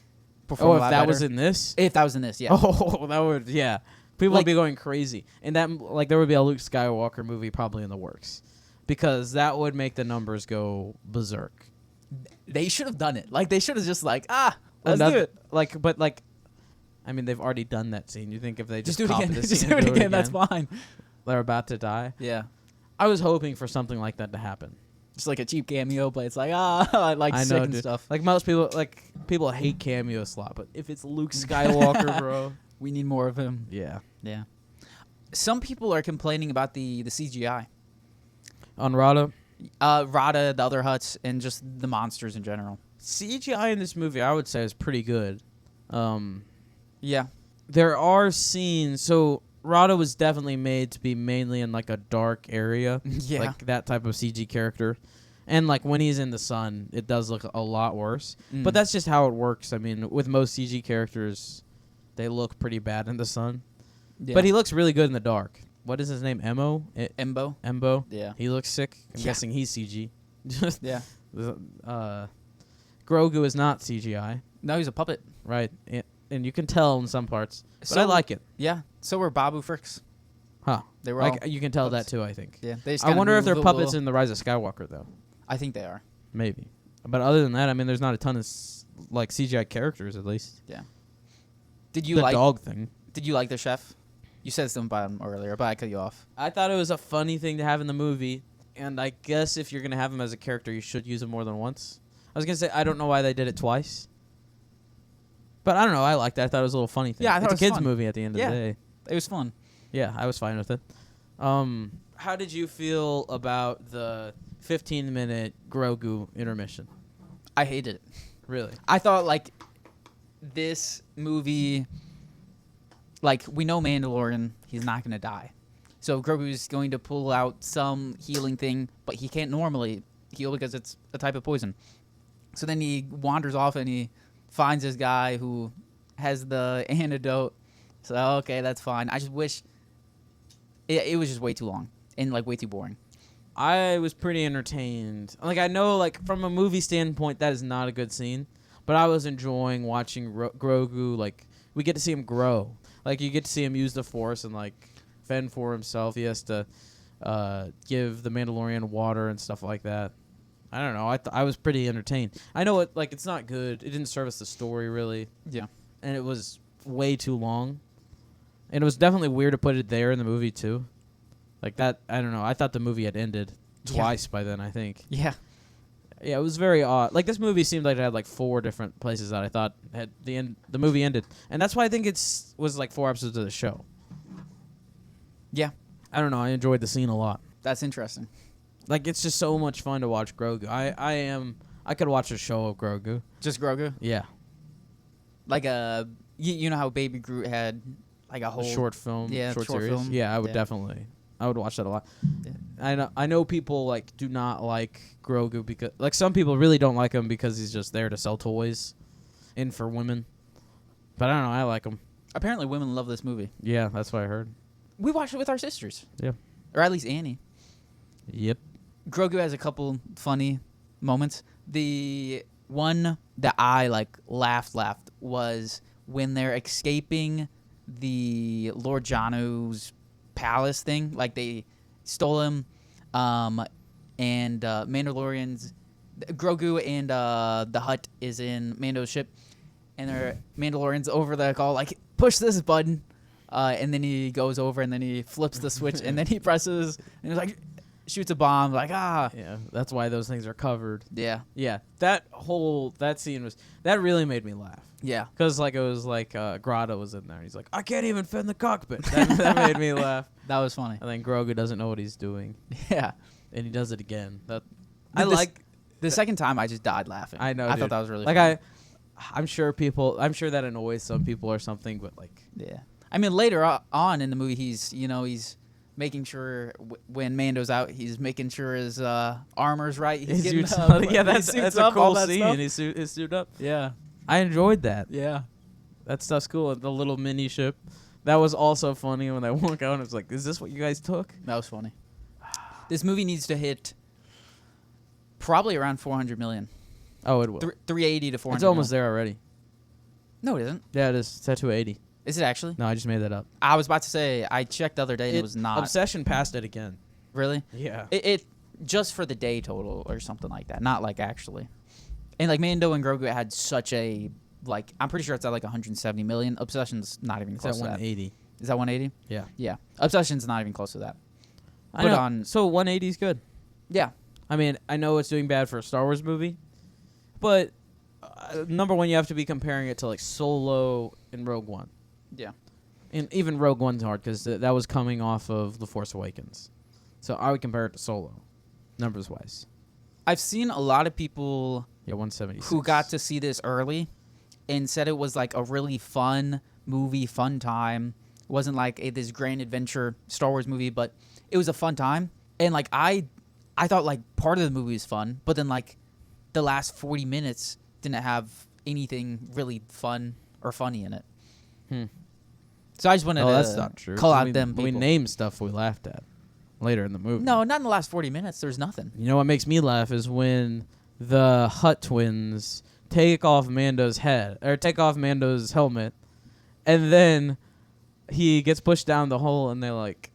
perform a Oh, if lot that better? was in this? If that was in this, yeah. Oh, that would, yeah. People Like- would be going crazy. And that, like, there would be a Luke Skywalker movie probably in the works. Because that would make the numbers go berserk. They should have done it. Like they should have just like let's Another- do it. But I mean, they've already done that scene. You think if they Just just, do it copy again. the Just scene do and it again. That's fine. They're about to die. Yeah. I was hoping for something like that to happen. Just like a cheap cameo, but it's like like I sick know, and dude. stuff. Like most people hate cameo slot, but if it's Luke Skywalker, bro, We need more of him. yeah. Yeah. Some people are complaining about the CGI. On Rada, Rada, the other Hutts, and just the monsters in general. CGI in this movie, I would say, is pretty good. Yeah. There are scenes. So Rada was definitely made to be mainly in like a dark area, Yeah. like that type of CG character. And like when he's in the sun, it does look a lot worse. But that's just how it works. I mean, with most CG characters, they look pretty bad in the sun. Yeah. But he looks really good in the dark. What is his name? Embo. Embo. Yeah. He looks sick. I'm Yeah. guessing he's CG. Yeah. Grogu is not CGI, No, he's a puppet. right? And you can tell in some parts. But So- I like it. Yeah. So were Babu Fricks. Huh. They were Like all you can tell puppets. that too, I think. Yeah. They just I kinda wonder if move they're a puppets little. in The Rise of Skywalker though. I think they are. Maybe. But other than that, I mean there's not a ton of like CGI characters at least. Yeah. Did you The like dog thing. Did you like the chef? You said something about him earlier, but I cut you off. I thought it was a funny thing to have in the movie, and I guess if you're going to have him as a character, you should use him more than once. I was going to say I don't know why they did it twice. But I don't know, I liked that. I thought it was a little funny thing. Yeah, I thought it's it a was kids fun. movie at the end of Yeah. the day. It was fun. Yeah, I was fine with it. How did you feel about the 15-minute Grogu intermission? I hated it. Really? I thought like this movie, like we know Mandalorian, he's not gonna die, so Grogu's going to pull out some healing thing, but he can't normally heal because it's a type of poison. So then he wanders off and he finds this guy who has the antidote. So okay, that's fine. I just wish it was just way too long and like way too boring. I was pretty entertained. Like, I know, like, from a movie standpoint, that is not a good scene, but I was enjoying watching Grogu. Like, we get to see him grow. Like, you get to see him use the Force and, like, fend for himself. He has to give the Mandalorian water and stuff like that. I don't know. I was pretty entertained. I know it, like, it's not good. It didn't service the story, really. Yeah. And it was way too long. And it was definitely weird to put it there in the movie, too. Like that, I don't know. I thought the movie had ended twice by then, I think. Yeah. Yeah, it was very odd. Like, this movie seemed like it had like 4 different places that I thought had the movie ended. And that's why I think was like 4 episodes of the show. Yeah. I don't know. I enjoyed the scene a lot. That's interesting. Like, it's just so much fun to watch Grogu. I could watch a show of Grogu. Just Grogu? Yeah. Like a, you know how Baby Groot had like a whole short film, yeah, short short series. film. Yeah, I would Yeah. definitely. I would watch that a lot. Yeah. I know people like do not like Grogu because like some people really don't like him because he's just there to sell toys and for women. But I don't know, I like him. Apparently women love this movie. Yeah, that's what I heard. We watched it with our sisters. Yeah. Or at least Annie. Yep. Grogu has a couple funny moments. The one that I like laughed was when they're escaping the Lord Jano's palace thing. Like they stole him, and Mandalorians, Grogu and the Hutt is in Mando's ship, and they're Mandalorians over the call like push this button, and then he goes over and then he flips the switch and then he presses and he's like shoots a bomb like ah Yeah, that's why those things are covered. yeah Yeah, that scene that really made me laugh. yeah Because like it was like Grotto was in there. He's like, I can't even fend the cockpit. That made me laugh. that was funny. And then Grogu doesn't know what he's doing, Yeah, and he does it again. That I I like like. the second time I just died laughing. I know. I dude. thought that was really like funny. I'm sure that annoys some people or something, but like Yeah, I mean later on in the movie he's making sure when Mando's out he's making sure his armor's right. He's getting yeah, he that's suits a up, all cool that scene. stuff. His suit up. Yeah, I enjoyed that. yeah. That stuff's cool. The little mini ship. That was also funny when they walk out and it's like, is this what you guys took? That was funny. This movie needs to hit probably around 400 million. Oh, it will. 380 to 400. It's almost there already. No, it isn't. Yeah, it is. It's at 280. Is it actually? No, I just made that up. I was about to say I checked the other day and it was not. Obsession passed it again. Really? Yeah. It just for the day total or something like that. Not like actually. And like Mando and Grogu had such a like I'm pretty sure it's at like 170 million. Obsession's not even It's close at to that. 180. Is that 180? Yeah. Yeah. Obsession's not even close to that. I Put know. on- So 180 is good. Yeah. I mean, I know it's doing bad for a Star Wars movie, but number one, you have to be comparing it to like Solo and Rogue One. Yeah. And even Rogue One's hard because that was coming off of The Force Awakens. So I would compare it to Solo, numbers wise. I've seen a lot of people Yeah, 170. who got to see this early and said it was like a really fun movie, fun time. It wasn't like this grand adventure Star Wars movie, but it was a fun time. And like I thought like part of the movie was fun, but then like the last 40 minutes didn't have anything really fun or funny in it. So I just wanted Oh, to that's not true. call out we, them We people. named stuff we laughed at later in the movie. No, not in the last 40 minutes. There's nothing. You know what makes me laugh is when the Hutt twins take off Mando's helmet, and then he gets pushed down the hole, and they like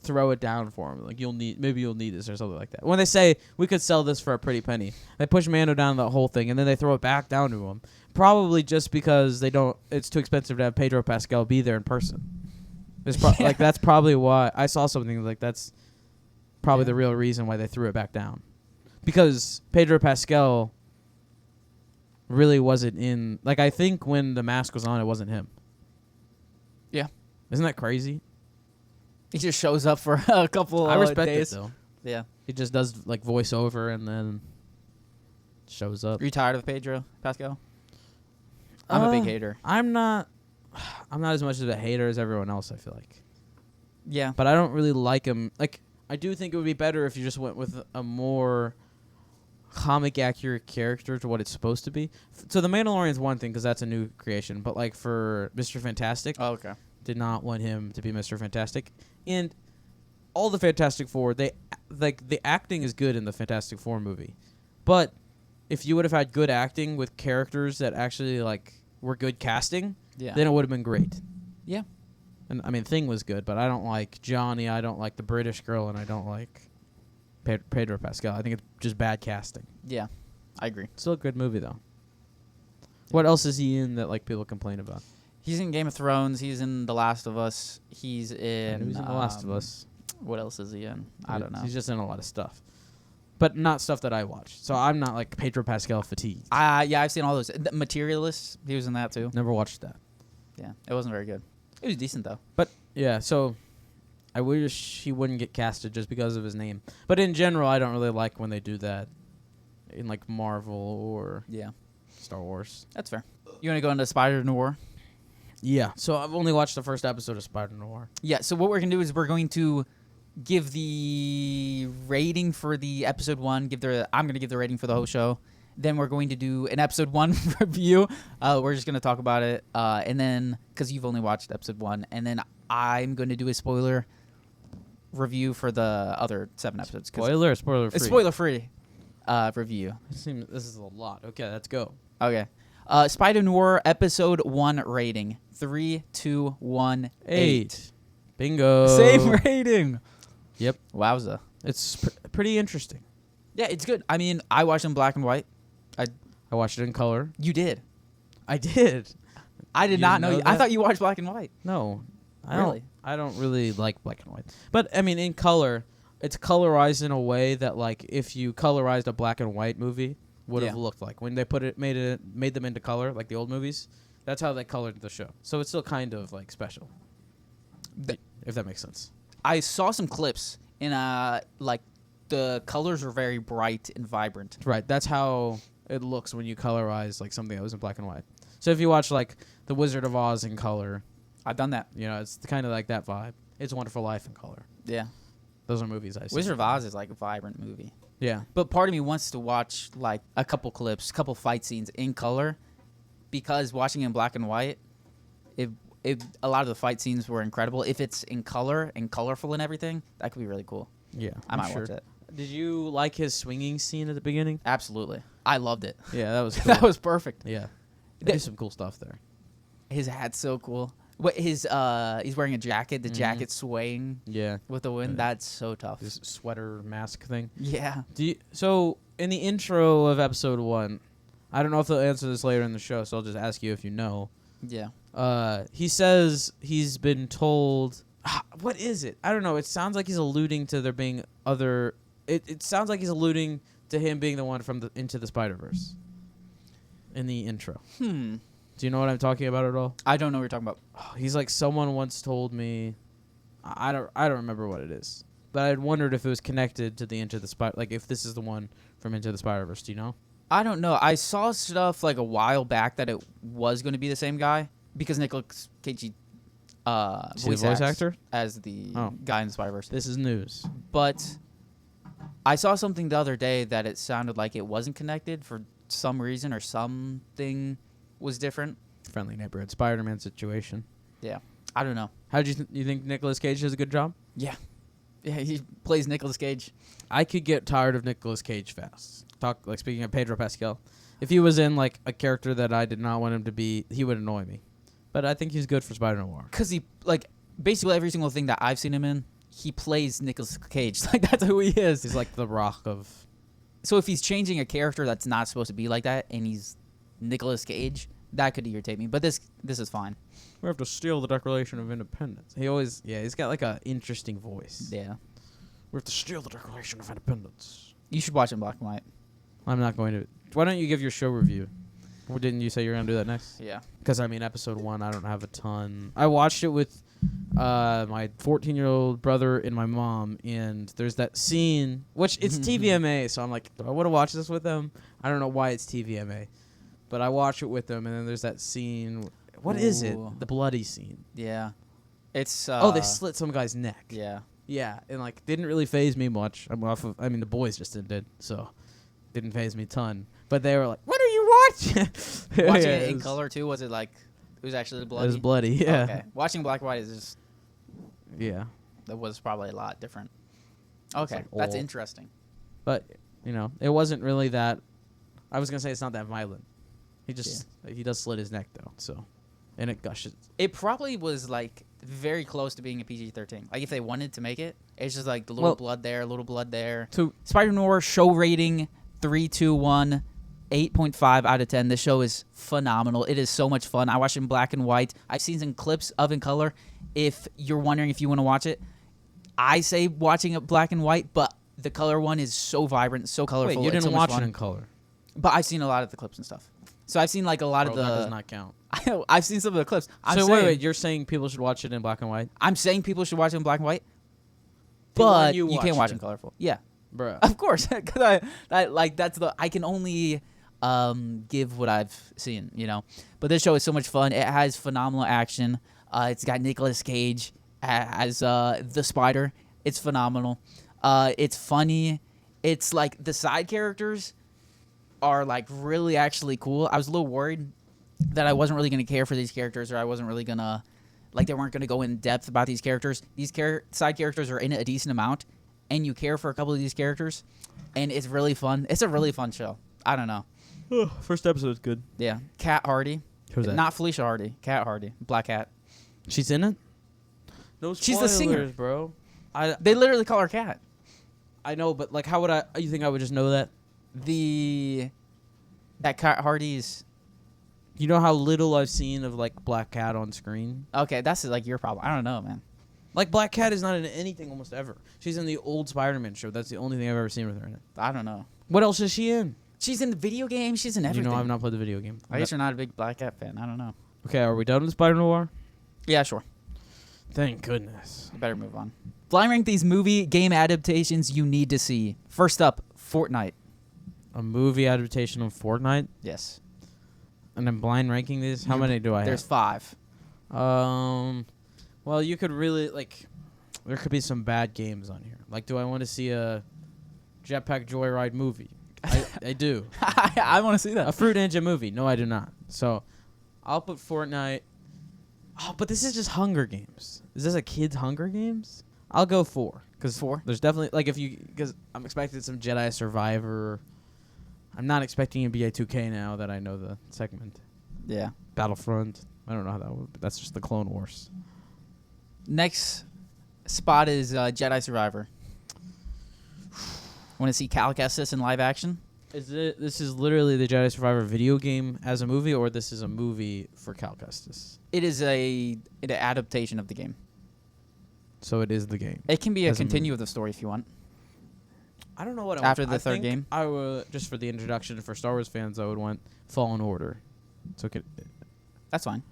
throw it down for him. Like maybe you'll need this or something like that. When they say we could sell this for a pretty penny, they push Mando down the whole thing, and then they throw it back down to him. Probably just because it's too expensive to have Pedro Pascal be there in person. Like that's probably why I saw something like that's probably the real reason why they threw it back down. Because Pedro Pascal really wasn't in... Like, I think when the mask was on, it wasn't him. Yeah. Isn't that crazy? He just shows up for a couple I respect days. it though. Yeah. He just does like voiceover and then shows up. Are you tired of Pedro Pascal? I'm a big hater. I'm not as much of a hater as everyone else, I feel like. Yeah. But I don't really like him. Like, I do think it would be better if you just went with a more comic accurate character to what it's supposed to be. So the Mandalorian is one thing because that's a new creation. But like for Mr. Fantastic, Oh, okay. did not want him to be Mr. Fantastic. And all the Fantastic Four, they like the acting is good in the Fantastic Four movie. But if you would have had good acting with characters that actually like were good casting, Yeah. then it would have been great. Yeah. And I mean, Thing was good, but I don't like Johnny. I don't like the British girl, and I don't like Pedro Pascal. I think it's just bad casting. Yeah. I agree. Still a good movie though. What else is he in that like people complain about? He's in Game of Thrones. He's in The Last of Us. He's I in. knew he was in The Last of Us. What else is he in? I don't know. He's just in a lot of stuff, but not stuff that I watch. So I'm not like Pedro Pascal fatigued. Yeah, I've seen all those. The Materialists. He was in that too. Never watched that. Yeah, it wasn't very good. It was decent though. But yeah, so I wish he wouldn't get casted just because of his name. But in general, I don't really like when they do that in like Marvel or Yeah, Star Wars. that's fair. You want to go into Spider-Noir? Yeah. So I've only watched the first episode of Spider-Noir. Yeah. So what we're gonna do is we're going to give the rating for the episode 1. I'm gonna give the rating for the whole show. Then we're going to do an episode 1 review. We're just going to talk about it. And then, because you've only watched episode 1. And then I'm going to do a spoiler review for the other 7 episodes. Spoiler or spoiler free? A spoiler-free review. This is a lot. Okay, let's go. Okay. Spider-Noir episode 1 rating. 3, 2, 1, 8. Bingo. Same rating. Yep. Wowza. It's pretty interesting. Yeah, it's good. I mean, I watched it in black and white. I watched it in color. You did. I did. I did You not know know. I that? thought you watched black and white. No. Really? I don't really like black and white. But I mean, in color, it's colorized in a way that like if you colorized a black and white movie would have Yeah. looked like when they made them into color like the old movies. That's how they colored the show. So it's still kind of like special. If that makes sense. I saw some clips and like the colors are very bright and vibrant. Right. That's how it looks when you colorize like something that was in black and white. So if you watch like The Wizard of Oz in color, I've done that. you know, it's kind of like that vibe. It's a Wonderful Life in color. Yeah. Those are movies I've seen. Wizard of Oz is like a vibrant movie. Yeah. But part of me wants to watch like a couple clips, couple fight scenes in color, because watching it in black and white, if a lot of the fight scenes were incredible. If it's in color and colorful and everything, that could be really cool. Yeah. I might watch it. Did you like his swinging scene at the beginning? Absolutely. I loved it. Yeah, that was cool. That was perfect. Yeah. They do some cool stuff there. His hat's so cool. What he's wearing a jacket, the jacket's swaying Yeah. with the wind. Yeah. That's so tough. This sweater mask thing. Yeah. So in the intro of episode 1, I don't know if they'll answer this later in the show, so I'll just ask you if you know. Yeah. He says he's been told. What is it? I don't know. It sounds like he's alluding to there being other. It sounds like he's alluding to him being the one from Into the Spider-Verse. In the intro. Do you know what I'm talking about at all? I don't know what you're talking about. He's like, someone once told me. I don't remember what it is, but I had wondered if it was connected to the Into the Spider. Like if this is the one from Into the Spider-Verse. Do you know? I don't know. I saw stuff like a while back that it was going to be the same guy because Nicolas Cage Is he the voice actor? as the Oh. guy in the Spider-Verse. This is news. But I saw something the other day that it sounded like it wasn't connected for some reason or something was different. Friendly neighborhood Spider-Man situation. Yeah. I don't know. How did you think Nicolas Cage does a good job? Yeah. Yeah, he plays Nicolas Cage. I could get tired of Nicolas Cage fast. Speaking of Pedro Pascal, if he was in like a character that I did not want him to be, he would annoy me. But I think he's good for Spider-Noir. Because he, like, basically every single thing that I've seen him in, he plays Nicolas Cage. Like, that's who he is. He's like the Rock of. So if he's changing a character that's not supposed to be like that, and he's Nicolas Cage, that could irritate me. But this is fine. We have to steal the Declaration of Independence. He's got like a interesting voice. Yeah. We have to steal the Declaration of Independence. You should watch it in black and white. I'm not going to. Why don't you give your show review? Or didn't you say you're going to do that next? Yeah. Because, I mean, episode 1, I don't have a ton. I watched it with my 14-year-old brother and my mom, and there's that scene, which it's TVMA, so I'm like, do I want to watch this with them? I don't know why it's TVMA, but I watch it with them, and then there's that scene. What is it? Ooh. The bloody scene. Yeah. It's They slit some guy's neck. Yeah. Yeah, and like didn't really phase me much. The boys just did, so didn't phase me a ton. But they were like, "What are you watching?" Watching it in color too, was it like it was actually bloody? It was bloody. Yeah. Okay. Watching black and white is just Yeah. that was probably a lot different. Okay, like that's old. interesting. But it wasn't really that. I was gonna say it's not that violent. He does slit his neck though, so, and it gushes. It probably was like very close to being a PG-13. Like if they wanted to make it, it's just like the little blood there, little blood there. So Spider-Noir show rating 3.21, 8.5 out of 10. This show is phenomenal. It is so much fun. I watched it in black and white. I've seen some clips of in color. If you're wondering if you want to watch it, I say watching it black and white, but the color one is so vibrant, so colorful. wait, you it's didn't so much watch it fun. in color? But I've seen a lot of the clips and stuff. So I've seen like a lot Bro, of the. that does not count. I've seen some of the clips. So wait, you're saying people should watch it in black and white? I'm saying people should watch it in black and white, The one but you you can't watched watch it. in colorful. Yeah, Bruh. of course, because I can only give what I've seen, But this show is so much fun. It has phenomenal action. It's got Nicolas Cage as the Spider. It's phenomenal. It's funny. It's like the side characters are like really actually cool. I was a little worried that I wasn't really going to care for these characters, or I wasn't really going to, like, they weren't going to go in depth about these characters. These side characters are in it a decent amount, and you care for a couple of these characters, and it's really fun. It's a really fun show. I don't know. First episode's good. Yeah. Kat Hardy. Who's that? Not Felicia Hardy. Kat Hardy. Black Cat. She's in it? No She's the singer. spoilers, bro. They literally call her Cat. I know, but like, how would I? You think I would just know that? That Kat Hardy's. You know how little I've seen of like Black Cat on screen. Okay, that's like your problem. I don't know, man. Like Black Cat is not in anything almost ever. She's in the old Spider-Man show. That's the only thing I've ever seen with her in it. I don't know. What else is she in? She's in the video game. She's in everything. I've not played the video game. I guess you're not a big Black Cat fan. I don't know. Okay, are we done with Spider-Noir? Yeah, sure. Thank goodness. You better move on. Blind rank these movie game adaptations you need to see. First up, Fortnite. A movie adaptation of Fortnite, Yes. and I'm blind ranking these. How many do I There's have? 5. Well, you could really there could be some bad games on here. Like, do I want to see a Jetpack Joyride movie? I do. I want to see that. A Fruit Ninja movie? No, I do not. So, I'll put Fortnite. Oh, but this is just Hunger Games. Is this a kid's Hunger Games? I'll go 4. Cause 4? There's definitely because I'm expecting some Jedi Survivor. I'm not expecting NBA 2K now that I know the segment. Yeah. Battlefront. I don't know how that would, but that's just the Clone Wars. Next spot is Jedi Survivor. Want to see Cal Kestis in live action? This is literally the Jedi Survivor video game as a movie, or this is a movie for Cal Kestis? It is an adaptation of the game. So it is the game. It can be a As a movie. continue of the story if you want. I don't know what After the I third think game? I would, just for the introduction for Star Wars fans, I would want Fallen Order. So That's fine.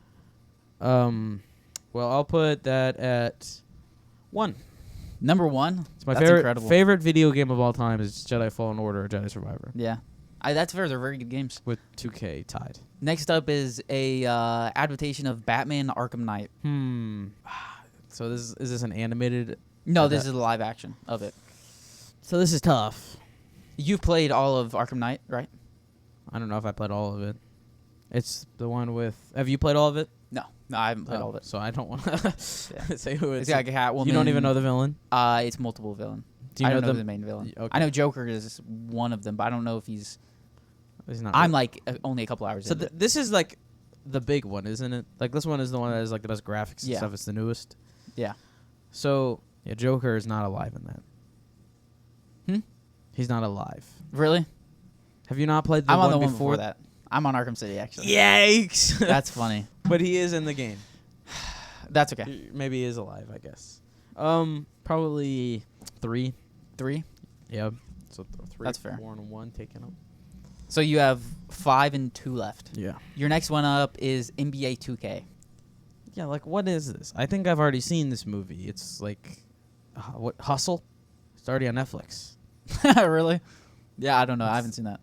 well, I'll put that at 1. Number 1. It's my That's incredible. favorite video game of all time is Jedi Fallen Order or Jedi Survivor. Yeah. That's fair. They're very good games. With 2K tied. Next up is a adaptation of Batman Arkham Knight. So is this an animated? No, this is a live action of it. So this is tough. You've played all of Arkham Knight, right? I don't know if I played all of it. It's the one with. Have you played all of it? No, I haven't played all of it. So I don't want to say who It's it's. got Catwoman. You don't even know the villain. It's multiple villain. Do you I know don't know the the main villain. Okay. I know Joker is one of them, but I don't know if he's. He's not. I'm like only a couple hours So into it. this is like the big one, isn't it? Like this one is the one that has like the best graphics and Yeah. stuff. It's the newest. Yeah. So yeah, Joker is not alive in that. He's not alive. Really? Have you not played the I'm on one the one before? before that. I'm on Arkham City, actually. Yikes! That's funny. But he is in the game. That's okay. Maybe he is alive, I guess. Probably 3. 3? Yeah. So 3. That's fair. 4 and 1 taken up. So you have 5 and 2 left. Yeah. Your next one up is NBA 2K. Yeah, like what is this? I think I've already seen this movie. It's like, what Hustle? It's already on Netflix. Really? Yeah, I don't know. I haven't seen that.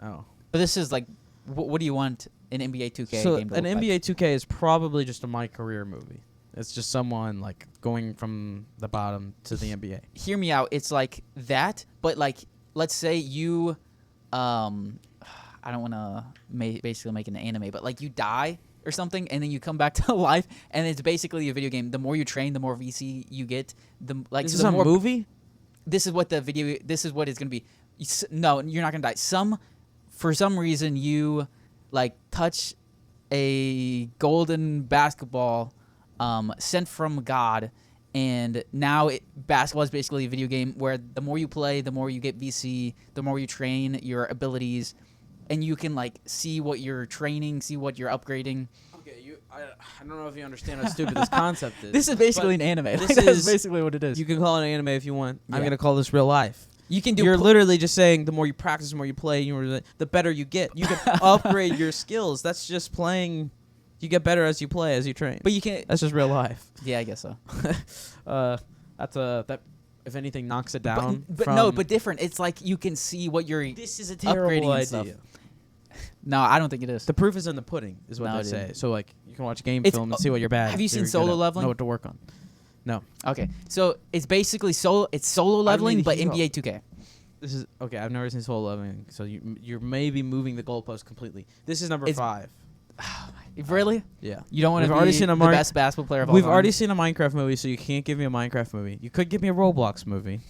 Oh, But this is like, what do you want an NBA 2K so game to an look NBA like? 2K is probably just a My Career movie. It's just someone like going from the bottom to the NBA. Hear me out. It's like that, but like, let's say you, I don't want to basically make an anime, but like you die or something, and then you come back to life, and it's basically a video game. The more you train, the more VC you get. The like, Is so this the a more movie? This is what the video. This is what it's gonna be. No, you're not gonna die. For some reason, you like touch a golden basketball sent from God, and now basketball is basically a video game where the more you play, the more you get VC, the more you train your abilities, and you can like see what you're training, see what you're upgrading. Okay, I don't know if you understand how stupid this concept is. This is basically an but anime. this Like, that's is- basically what it is. You can call it an anime if you want. I'm Yeah. gonna call this real life. You can do. You're literally just saying the more you practice, the more you play, the better you get. You can upgrade your skills. That's just playing. You get better as you play, as you train. but you can. That's just real life. Yeah, I guess so. That if anything knocks it down. But from, no, but different. It's like you can see what you're. this is a upgrading terrible and idea. stuff. No, I don't think it is. The proof is in the pudding, is what No, they it say. isn't. So like, you can watch game It's- film and see what you're bad. have you that seen you're good Solo at, Leveling? Know what to work on. No, Okay, so it's basically solo. It's solo leveling, a but hero. NBA 2K. this is okay. I've never seen Solo Leveling, so you're maybe moving the goalpost completely. This is number It's- 5. Really? Yeah. You don't want to We've be already seen a the best basketball player of all We've time? already seen a Minecraft movie, so you can't give me a Minecraft movie. You could give me a Roblox movie.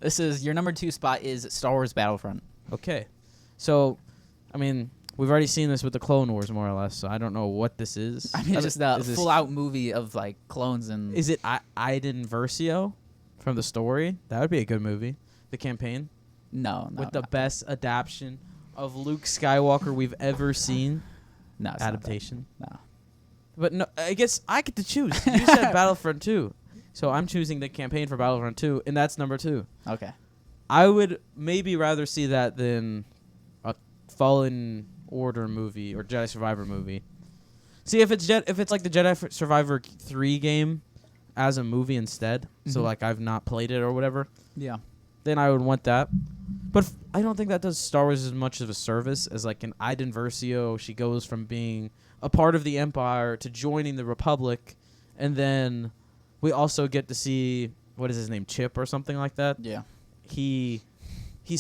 This is your number 2 spot is Star Wars Battlefront. Okay. So, I mean, we've already seen this with the Clone Wars, more or less, so I don't know what this is. I mean, it's just a Is this- full-out movie of like clones and. Is it Iden Versio from the story? That would be a good movie. The campaign. no, With the best adaptation of Luke Skywalker we've ever seen. no it's not that. Adaptation. No. But no, I guess I get to choose. You said Battlefront 2. So I'm choosing the campaign for Battlefront 2, and that's number 2. Okay. I would maybe rather see that than a Fallen Order movie or Jedi Survivor movie. See, if it's like the Jedi Survivor 3 game as a movie instead, so Mhm. like I've not played it or whatever, Yeah. then I would want that. But I don't think that does Star Wars as much of a service as like an Iden Versio. She goes from being a part of the Empire to joining the Republic, and then we also get to see, what is his name, Chip or something like that. Yeah. He's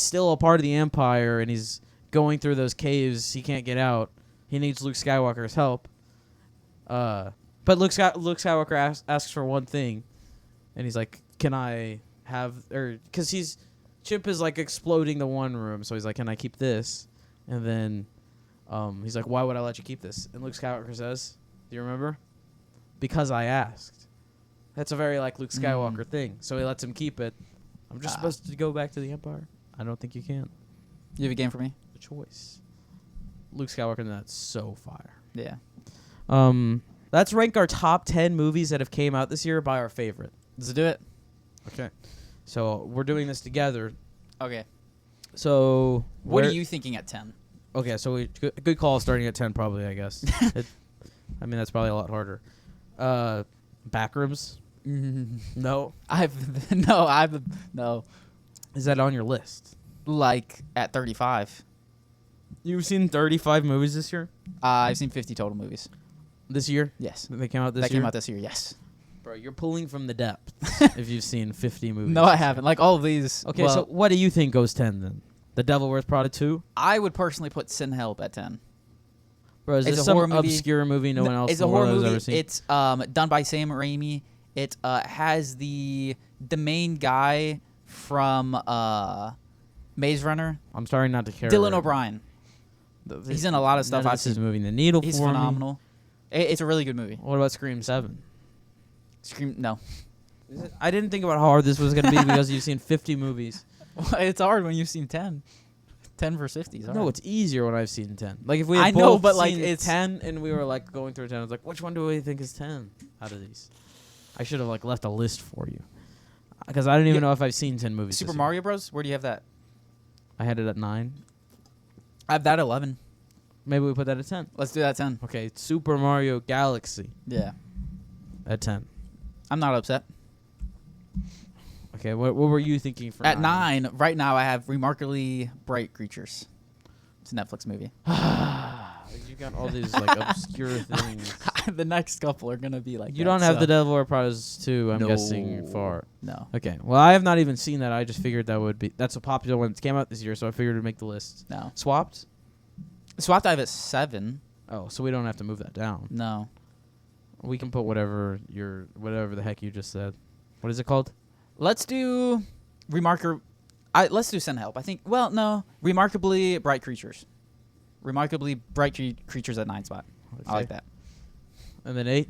still a part of the Empire, and he's going through those caves. He can't get out. He needs Luke Skywalker's help. But Luke Skywalker asks for one thing, and he's like, "Can I have?" Or because Chip is like exploding the one room, so he's like, "Can I keep this?" And then he's like, "Why would I let you keep this?" And Luke Skywalker says, "Do you remember?" "Because I asked." That's a very like Luke Skywalker thing. So he lets him keep it. I'm just supposed to go back to the Empire. I don't think you can. You have a game for me? The choice. Luke Skywalker, that's so fire. Yeah. Let's rank our top 10 movies that have came out this year by our favorite. Does it do it? Okay. So we're doing this together. Okay. So What are you thinking at 10? Okay, so good call starting at 10 probably, I guess. I mean, that's probably a lot harder. Backrooms? No. No. Is that on your list? Like at 35. You've seen 35 movies this year? I've seen 50 total movies. This year? Yes. They came out this That year? came out this year, yes. Bro, you're pulling from the depths if you've seen 50 movies. No, I haven't. Like all of these. Okay, well, so what do you think goes 10 then? The Devil Wears Prada 2? I would personally put Sin Help at 10. Bro, is It's this a horror some movie. obscure movie no one else It's in a the world horror has movie. ever seen? It's done by Sam Raimi. It has the main guy from Maze Runner, I'm starting not to care. Dylan right O'Brien. now. He's in a lot of stuff. None of I've this is seen. moving the needle He's for me. phenomenal. It's a really good movie. What about Scream 7? Scream. No. I didn't think about how hard this was going to be because you've seen 50 movies. It's hard when you've seen 10. 10 versus 50 is hard. No, it's easier when I've seen 10. Like if we had I know, both but, like, seen it's- 10 and we were like going through 10, I was like, which one do we think is 10 out of these? I should have like left a list for you. Because I don't even Yeah. know if I've seen 10 movies. Super this year. Mario Bros. Where do you have that? I had it at 9. I have that at 11. Maybe we put that at 10. Let's do that 10. Okay, Super Mario Galaxy Yeah. at 10. I'm not upset. Okay, what were you thinking for At 9, right now I have Remarkably Bright Creatures. It's a Netflix movie. You got all these like obscure things. The next couple are going to be like You that, don't have so- The Devil Wears Prada 2, I'm No. guessing, far. No. Okay, well, I have not even seen that. I just figured that's a popular one that came out this year, so I figured it'd make the list. No. Swapped? Swapped I have at 7. Oh, so we don't have to move that down. No. We can put whatever the heck you just said. What is it called? Let's do let's do Send Help. I think. Well, no. Remarkably Bright Creatures. Remarkably Bright Creatures at 9 spot. I like that. And then 8?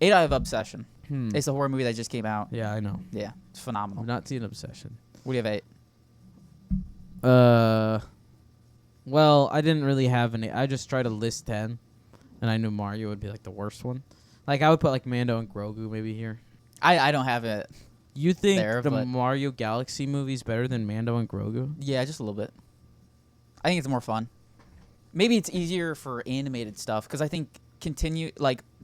8 I have Obsession. Hmm. It's a horror movie that just came out. Yeah, I know. Yeah, it's phenomenal. I've not seen Obsession. What do you have 8? Well, I didn't really have any. I just tried to list 10, and I knew Mario would be like the worst one. Like I would put like Mando and Grogu maybe here. I don't have it. You think There, the but- Mario Galaxy movie's better than Mando and Grogu? Yeah, just a little bit. I think it's more fun. Maybe it's easier for animated stuff because I think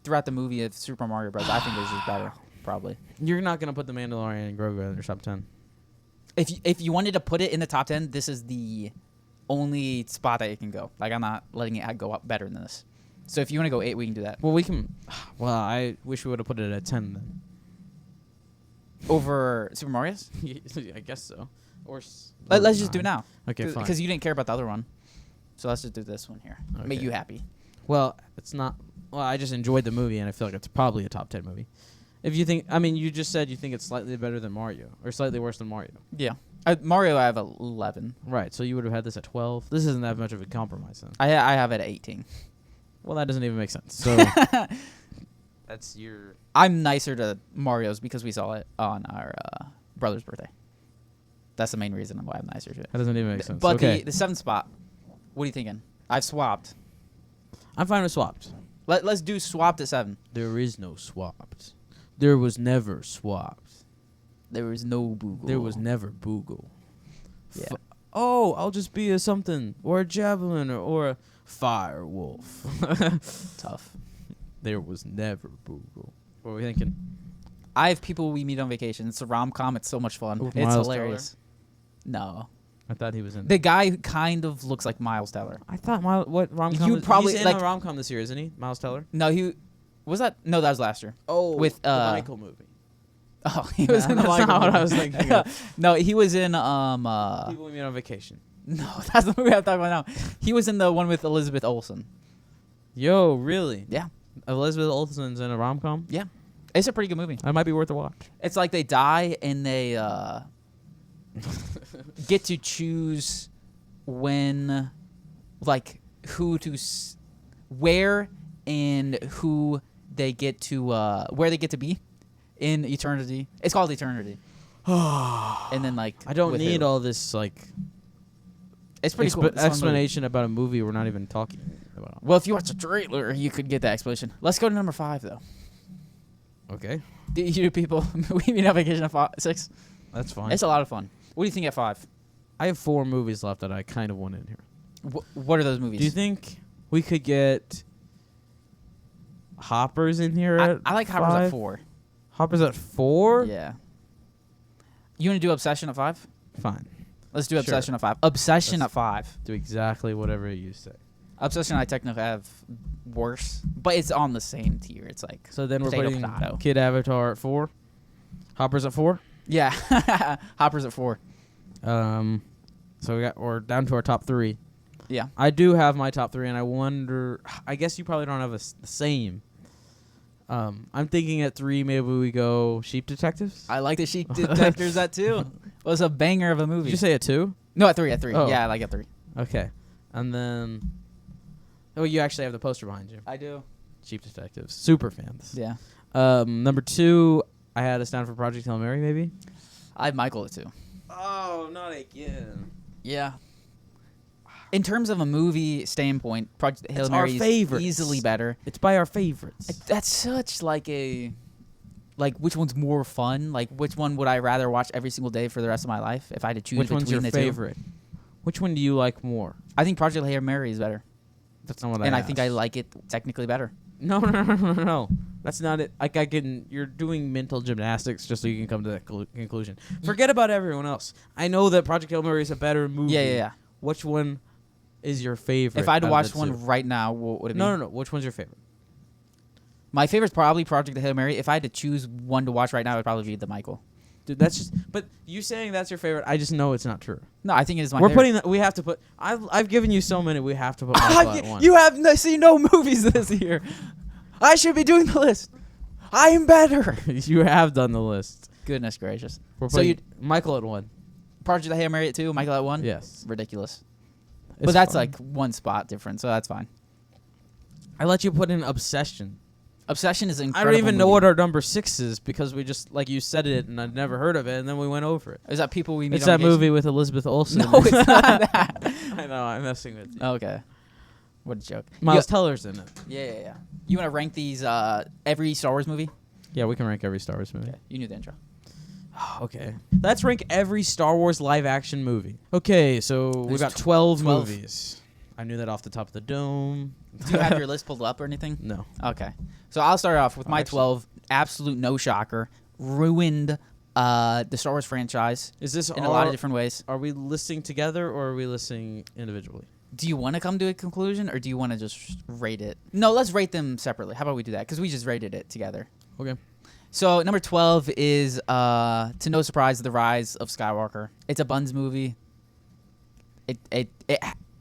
throughout the movie of Super Mario Bros. I think it's just better, probably. You're not gonna put the Mandalorian and Grogu in your top 10. If you wanted to put it in the top 10, this is the only spot that it can go. Like I'm not letting it go up better than this. So if you want to go 8, we can do that. Well, we can. Well, I wish we would have put it at 10 then. Over Super Mario's? I guess so. Or Let's just do it now. Okay, fine. Because you didn't care about the other one. So let's just do this one here. Make Okay. you happy. Well, it's not. Well, I just enjoyed the movie, and I feel like it's probably a top 10 movie. If you think, you just said you think it's slightly better than Mario, or slightly worse than Mario. Yeah. Mario, I have 11. Right. So you would have had this at 12. This isn't that much of a compromise then. I have it at 18. Well, that doesn't even make sense. So that's your. I'm nicer to Mario's because we saw it on our brother's birthday. That's the main reason why I'm nicer to it. That doesn't even make sense. But okay. the 7th spot, what are you thinking? I've swapped. I'm fine with swapped. Let's do swapped at 7. There is no swapped. There was never swapped. There was no Boogle. There was never Boogle. Yeah. Oh, I'll just be a something or a javelin or a fire wolf. Tough. There was never Boogle. What were we thinking? I have People We Meet on Vacation. It's a rom-com. It's so much fun. With It's Miles hilarious. No. I thought he was in. The guy who kind of looks like Miles Teller. I thought what rom-com? You probably he's in like a rom-com this year, isn't he? Miles Teller. No, was that? No, that was last year. Oh, with the Michael movie. Oh, he was in the That's Michael not what I movie. was thinking of. No, he was in People we meet on vacation. No, that's the movie I'm talking about now. He was in the one with Elizabeth Olsen. Yo, really? Yeah. Elizabeth Olsen's in a rom-com. Yeah. It's a pretty good movie. That might be worth a watch. It's like they die and they get to choose when, like, who to, where and who they get to, where they get to be in eternity. It's called Eternity. And then, like, I don't with need her. all this like It's pretty cool. It's a fun movie. explanation about a movie we're not even talking about. Well, if you watch the trailer, you could get that explanation. Let's go to number 5, though. Okay, You people, we meet on vacation at 6. that's fine. It's a lot of fun. What do you think at 5? I have 4 movies left that I kind of want in here. What are those movies? Do you think we could get Hoppers in here? I like Hoppers at 5? 4. Hoppers at 4? Yeah. You want to do Obsession at 5? Fine. Let's do Sure. Obsession at 5. Obsession Let's- at 5. Do exactly whatever you say. Obsession I technically have worse, but it's on the same tier. It's like So then we're potato, putting potato. Kid Avatar at 4. Hoppers at 4. Yeah, Hoppers at 4. So we're down to our top 3. Yeah. I do have my top 3, and I wonder. I guess you probably don't have the same. I'm thinking at 3, maybe we go Sheep Detectives. I like the Sheep Detectives. That too. It was a banger of a movie. Did you say at 2? No, at 3. At 3. Oh. Yeah, I like at 3. Okay, and then. Oh, you actually have the poster behind you. I do. Sheep Detectives, super fans. Yeah. Number 2, I had us down for Project Hail Mary, maybe. I have Michael at 2. Oh, not again. Yeah. In terms of a movie standpoint, Project Hail It's our Mary is favorites. easily better. It's by our favorites. That's such like a, like which one's more fun? Like which one would I rather watch every single day for the rest of my life if I had to choose Which between one's your the favorite? Which one do you like more? two? I think Project Hail Mary is better. That's not what I And I asked. think I like it technically better. No. That's not it. Like you're doing mental gymnastics just so you can come to that conclusion. Forget about everyone else. I know that Project Hail Mary is a better movie. Yeah. Which one is your favorite? If I had to out of watch the one two? right now, what would it be? No. Which one's your favorite? My favorite's probably Project Hail Mary. If I had to choose one to watch right now, it would probably be the Michael. Dude, that's just. But you saying that's your favorite, I just know it's not true. No, I think it is my We're favorite. putting that. We have to put. I've given you so many. We have to put Michael at one. You have seen no movies this year. I should be doing the list. I am better. You have done the list. Goodness gracious. We're So putting you Michael at one. Project Hail Mary at 2, Michael at 1? Yes. Ridiculous. It's But that's fine. like one spot difference, so that's fine. I let you put in Obsession. Obsession is an I incredible don't even know movie. what our number 6 is because we just like you said it and I'd never heard of it and then we went over it. Is that People We Meet It's on that Vacation? movie with Elizabeth Olsen. No, it's not that. I know. I'm messing with you. Okay. What a joke. Miles Teller's in it. Yeah. You want to rank these every Star Wars movie? Yeah, we can rank every Star Wars movie. Okay. You knew the intro. Okay. Let's rank every Star Wars live action movie. Okay, so we've There's got 12 12. movies. I knew that off the top of the dome. Do you have your list pulled up or anything? No. Okay. So I'll start off with my Actually- 12. Absolute no shocker. Ruined the Star Wars franchise Is this in a lot of different ways. Are we listing together or are we listing individually? Do you want to come to a conclusion or do you want to just rate it? No, let's rate them separately. How about we do that? Because we just rated it together. Okay. So number 12 is, to no surprise, The Rise of Skywalker. It's a Buns movie. It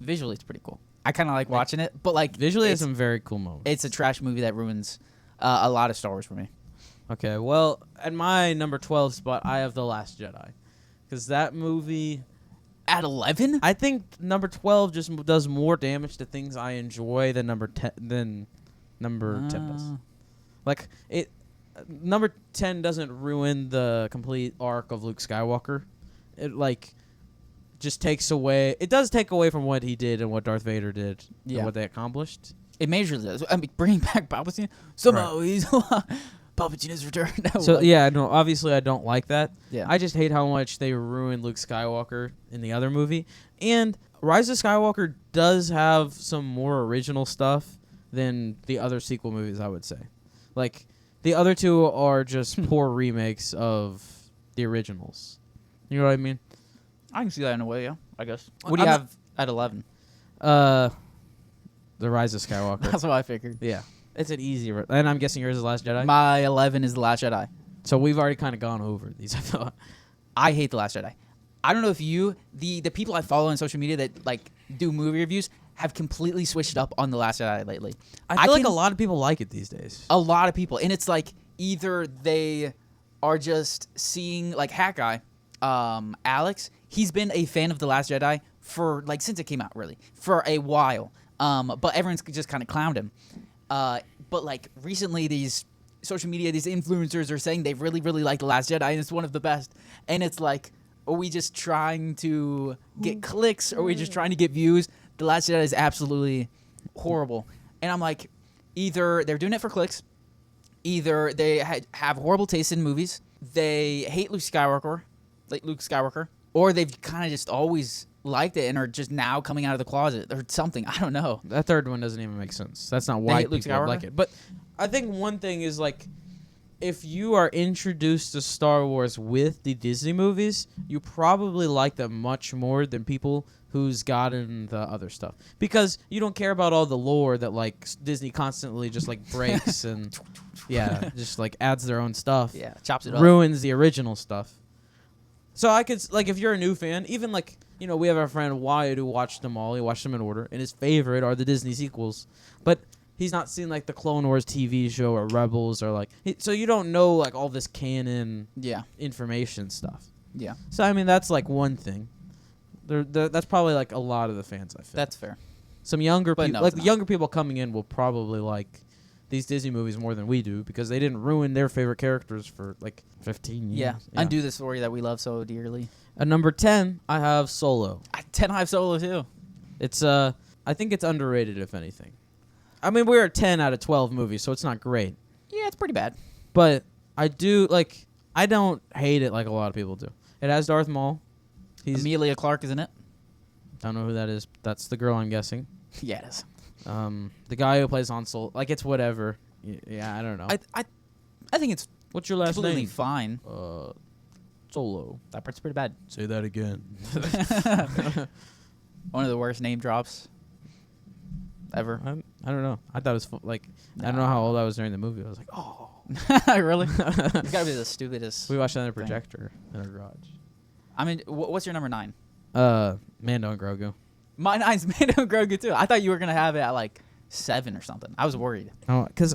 visually it's pretty cool. I kind of like watching it, but like Visually, has it's, some very cool moments. it's a trash movie that ruins a lot of Star Wars for me. Okay, well, at my number 12 spot, I have The Last Jedi. Because that movie, At 11? I think number 12 just does more damage to things I enjoy than number 10 does. Like, number 10 doesn't ruin the complete arc of Luke Skywalker. It, like, just takes away, it does take away from what he did and what Darth Vader did Yeah. and what they accomplished. It majorly does. I mean, bringing back Palpatine. Somehow he's Palpatine has returned. So, yeah, no, obviously I don't like that. Yeah. I just hate how much they ruined Luke Skywalker in the other movie. And Rise of Skywalker does have some more original stuff than the other sequel movies, I would say. Like, the other two are just poor remakes of the originals. You know what I mean? I can see that in a way, yeah, I guess. Well, What do you I'm have at 11? The Rise of Skywalker. That's what I figured. Yeah. It's an easy... and I'm guessing yours is Last Jedi? My 11 is The Last Jedi. So we've already kind of gone over these, I thought. I hate The Last Jedi. I don't know if the people I follow on social media that like do movie reviews have completely switched up on The Last Jedi lately. I feel like a lot of people like it these days. A lot of people, and it's like either they are just seeing like Hat Guy, Alex. He's been a fan of The Last Jedi for like since it came out, really, for a while. But everyone's just kind of clowned him. But like recently, these social media, these influencers are saying they really, really like The Last Jedi, and it's one of the best. And it's like, are we just trying to get clicks? Or are we just trying to get views? The Last Jedi is absolutely horrible. And I'm like, either they're doing it for clicks, either they have horrible taste in movies, they hate Luke Skywalker, or they've kind of just always liked it and are just now coming out of the closet or something. I don't know. That third one doesn't even make sense. That's not why hate Luke people Skywalker? like it. But I think one thing is like, if you are introduced to Star Wars with the Disney movies, you probably like them much more than people who's gotten the other stuff, because you don't care about all the lore that like Disney constantly just like breaks and just like adds their own stuff. Yeah, chops it up. Ruins the original stuff. So I could like, if you're a new fan, even like, you know, we have our friend Wyatt who watched them all. He watched them in order, and his favorite are the Disney sequels. But he's not seen like the Clone Wars TV show or Rebels or like, so you don't know like all this canon information stuff. Yeah, So I mean, that's like one thing. That's probably like a lot of the fans, I feel. that's fair. Some younger But people, no, like it's not. younger people coming in, will probably like these Disney movies more than we do, because they didn't ruin their favorite characters for like 15 years. Yeah, undo the story that we love so dearly. At number 10, I have Solo. 10 Hive Solo too. It's I think it's underrated, if anything. I mean, we're at 10 out of 12 movies, so it's not great. Yeah, it's pretty bad. But I do like, I don't hate it like a lot of people do. It has Darth Maul. He's Amelia Clark is in it. don't know who that is. That's the girl, I'm guessing. Yeah, it is. The guy who plays Han Solo, like it's whatever. Yeah, I don't know. I think it's What's your last completely name? fine. Solo. That part's pretty bad. Say that again. One of the worst name drops ever. I don't know. I thought it was like I don't know how old I was during the movie. I was like, oh, Really? It's gotta be the stupidest. we watched that in a projector in our garage. I mean, what's your number 9? Mando and Grogu. My 9's Mando and Grogu too. I thought you were gonna have it at like 7 or something. I was worried. Oh, because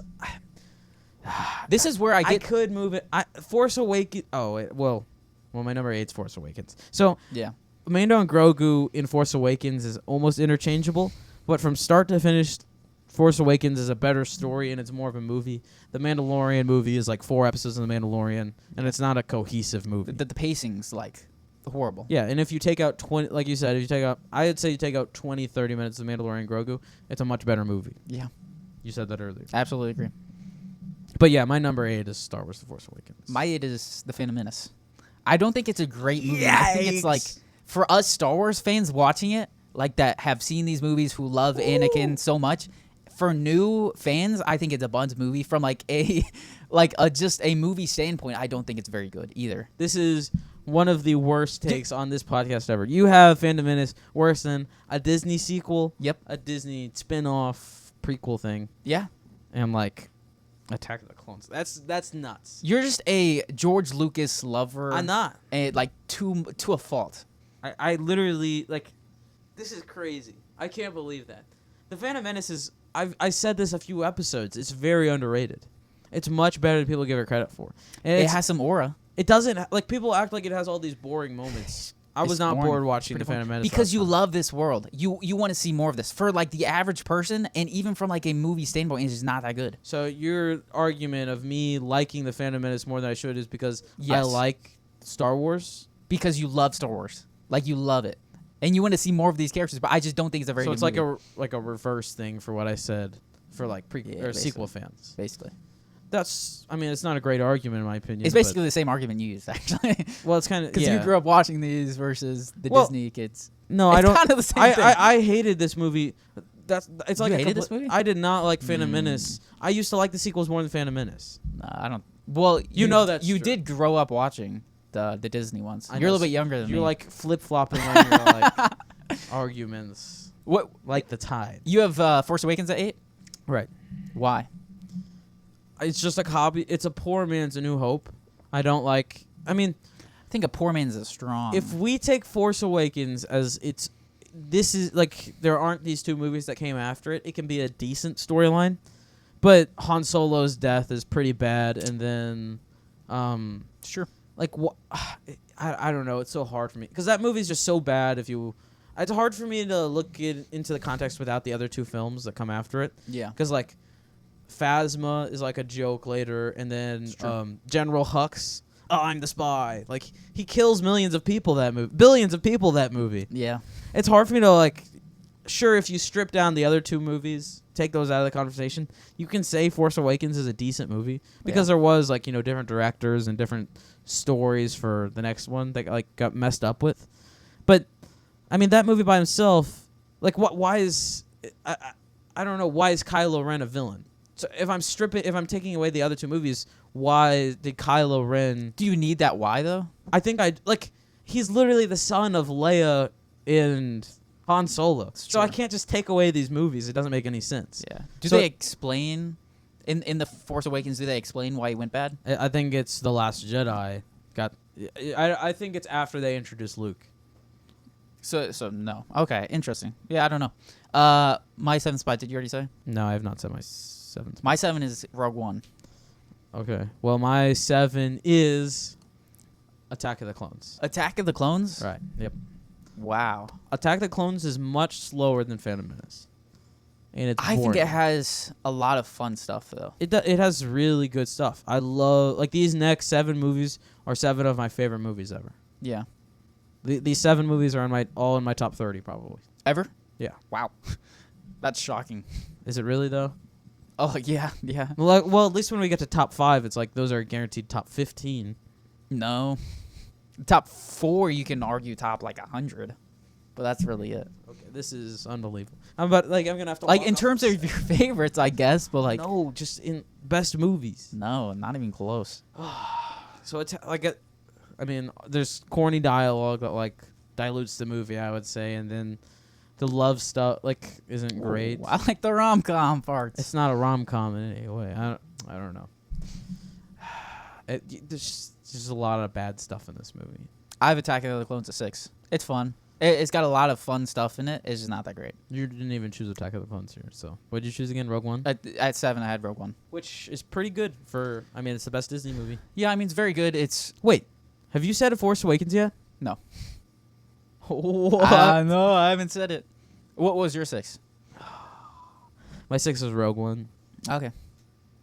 This is where I I get. could move it. Force Awakens. Well, my number 8's Force Awakens. So Yeah. Mando and Grogu in Force Awakens is almost interchangeable, but from start to finish, Force Awakens is a better story and it's more of a movie. The Mandalorian movie is like 4 episodes of The Mandalorian, and it's not a cohesive movie. The pacing's like horrible. Yeah, and if you take out 20, like you said, I'd say you take out 20, 30 minutes of Mandalorian and Grogu, it's a much better movie. Yeah. You said that earlier. Absolutely agree. But yeah, my number 8 is Star Wars: The Force Awakens. My 8 is The Phantom Menace. I don't think it's a great movie. I think it's like, for us Star Wars fans watching it, like that have seen these movies, who love Anakin so much, for new fans, I think it's a buns movie. From like just a movie standpoint, I don't think it's very good either. This is one of the worst takes on this podcast ever. You have Phantom Menace worse than a Disney sequel, Yep. a Disney spin-off prequel thing, Yeah. and like Attack of the Clones. That's nuts. You're just a George Lucas lover. I'm not. And like to a fault. I literally like. This is crazy. I can't believe that. The Phantom Menace is. I said this a few episodes. It's very underrated. It's much better than people give it credit for. And It has some aura. It doesn't like people act like it has all these boring moments. I was It's not boring. bored watching Pretty The Phantom boring. Menace because last you time. love this world. You want to see more of this. For like the average person, and even from like a movie standpoint, it's just not that good. So your argument of me liking The Phantom Menace more than I should is because I Yes. like Star Wars. Because you love Star Wars, like you love it, and you want to see more of these characters. But I just don't think it's a very. So good it's like movie, a reverse thing for what I said for like Yeah, or sequel fans. basically. I mean, it's not a great argument in my opinion. It's but- basically the same argument you used, actually. well, it's kind of Because yeah. you grew up watching these versus the Well, Disney kids. No, It's I don't. kind of the same thing. I hated this movie. It's like You a hated this complete- movie? I did not like Phantom Menace. I used to like the sequels more than Phantom Menace. I don't. Well, You know that's you true. did grow up watching the Disney ones. I You're a know, little bit younger than You're me. like flip flopping on your like arguments, what? like the tide. You have Force Awakens at 8. Right. Why? It's just like hobby. It's a poor man's A New Hope. I don't like. I mean, I think a poor man's a strong. if we take Force Awakens as this is like there aren't these 2 movies that came after it. It can be a decent storyline, but Han Solo's death is pretty bad, and then, sure. like what? I don't know. It's so hard for me because that movie's just so bad. It's hard for me to look into the context without the other 2 films that come after it. Yeah. Because like, Phasma is like a joke later, and then General Hux. Oh, I'm the spy. Like he kills billions of people that movie. Yeah. It's hard for me to like. Sure, if you strip down the other 2 movies, take those out of the conversation, you can say Force Awakens is a decent movie because there was like different directors and different stories for the next one that like got messed up with. But I mean that movie by himself, like why is I don't know, why is Kylo Ren a villain? So if I'm taking away the other 2 movies, why did Kylo Ren? Do you need that why though? I think he's literally the son of Leia and Han Solo. So I true. can't just take away these movies. It doesn't make any sense. Yeah. Do So- they explain in the Force Awakens? Do they explain why he went bad? I think it's The Last Jedi. I think it's after they introduced Luke. So no. Okay. Interesting. Yeah. I don't know. My 7th spot. Did you already say? No, I have not said my 7th. My 7 is Rogue One. Okay. Well, my 7 is Attack of the Clones. Attack of the Clones. Right. Yep. Wow. Attack of the Clones is much slower than Phantom Menace, and it's I think boring. it has a lot of fun stuff though. It has really good stuff. I love like these next 7 movies are 7 of my favorite movies ever. Yeah. These 7 movies are all in my top 30 probably. Ever? Yeah. Wow. That's shocking. Is it really though? Oh yeah. Yeah. Well, at least when we get to top 5, it's like those are guaranteed top 15. No. Top 4, you can argue top like 100. but that's really it. Okay, this is unbelievable. I'm gonna have to Like walk in off terms this. of your favorites, I guess, but like No, just in best movies. no, not even close. So it's I mean, there's corny dialogue that like dilutes the movie, I would say, and then the love stuff like isn't great. Ooh, I like the rom-com parts. It's not a rom-com in any way. I don't know. There's just a lot of bad stuff in this movie. I have Attack of the Clones at 6. It's fun. It's got a lot of fun stuff in it. It's just not that great. You didn't even choose Attack of the Clones here, so what did you choose again? Rogue One, At 7, I had Rogue One. which is pretty good for. I mean, it's the best Disney movie. Yeah, I mean, it's very good. It's... Wait, have you said A Force Awakens yet? No. What? No, I haven't said it. What was your 6? My 6 is Rogue One. Okay.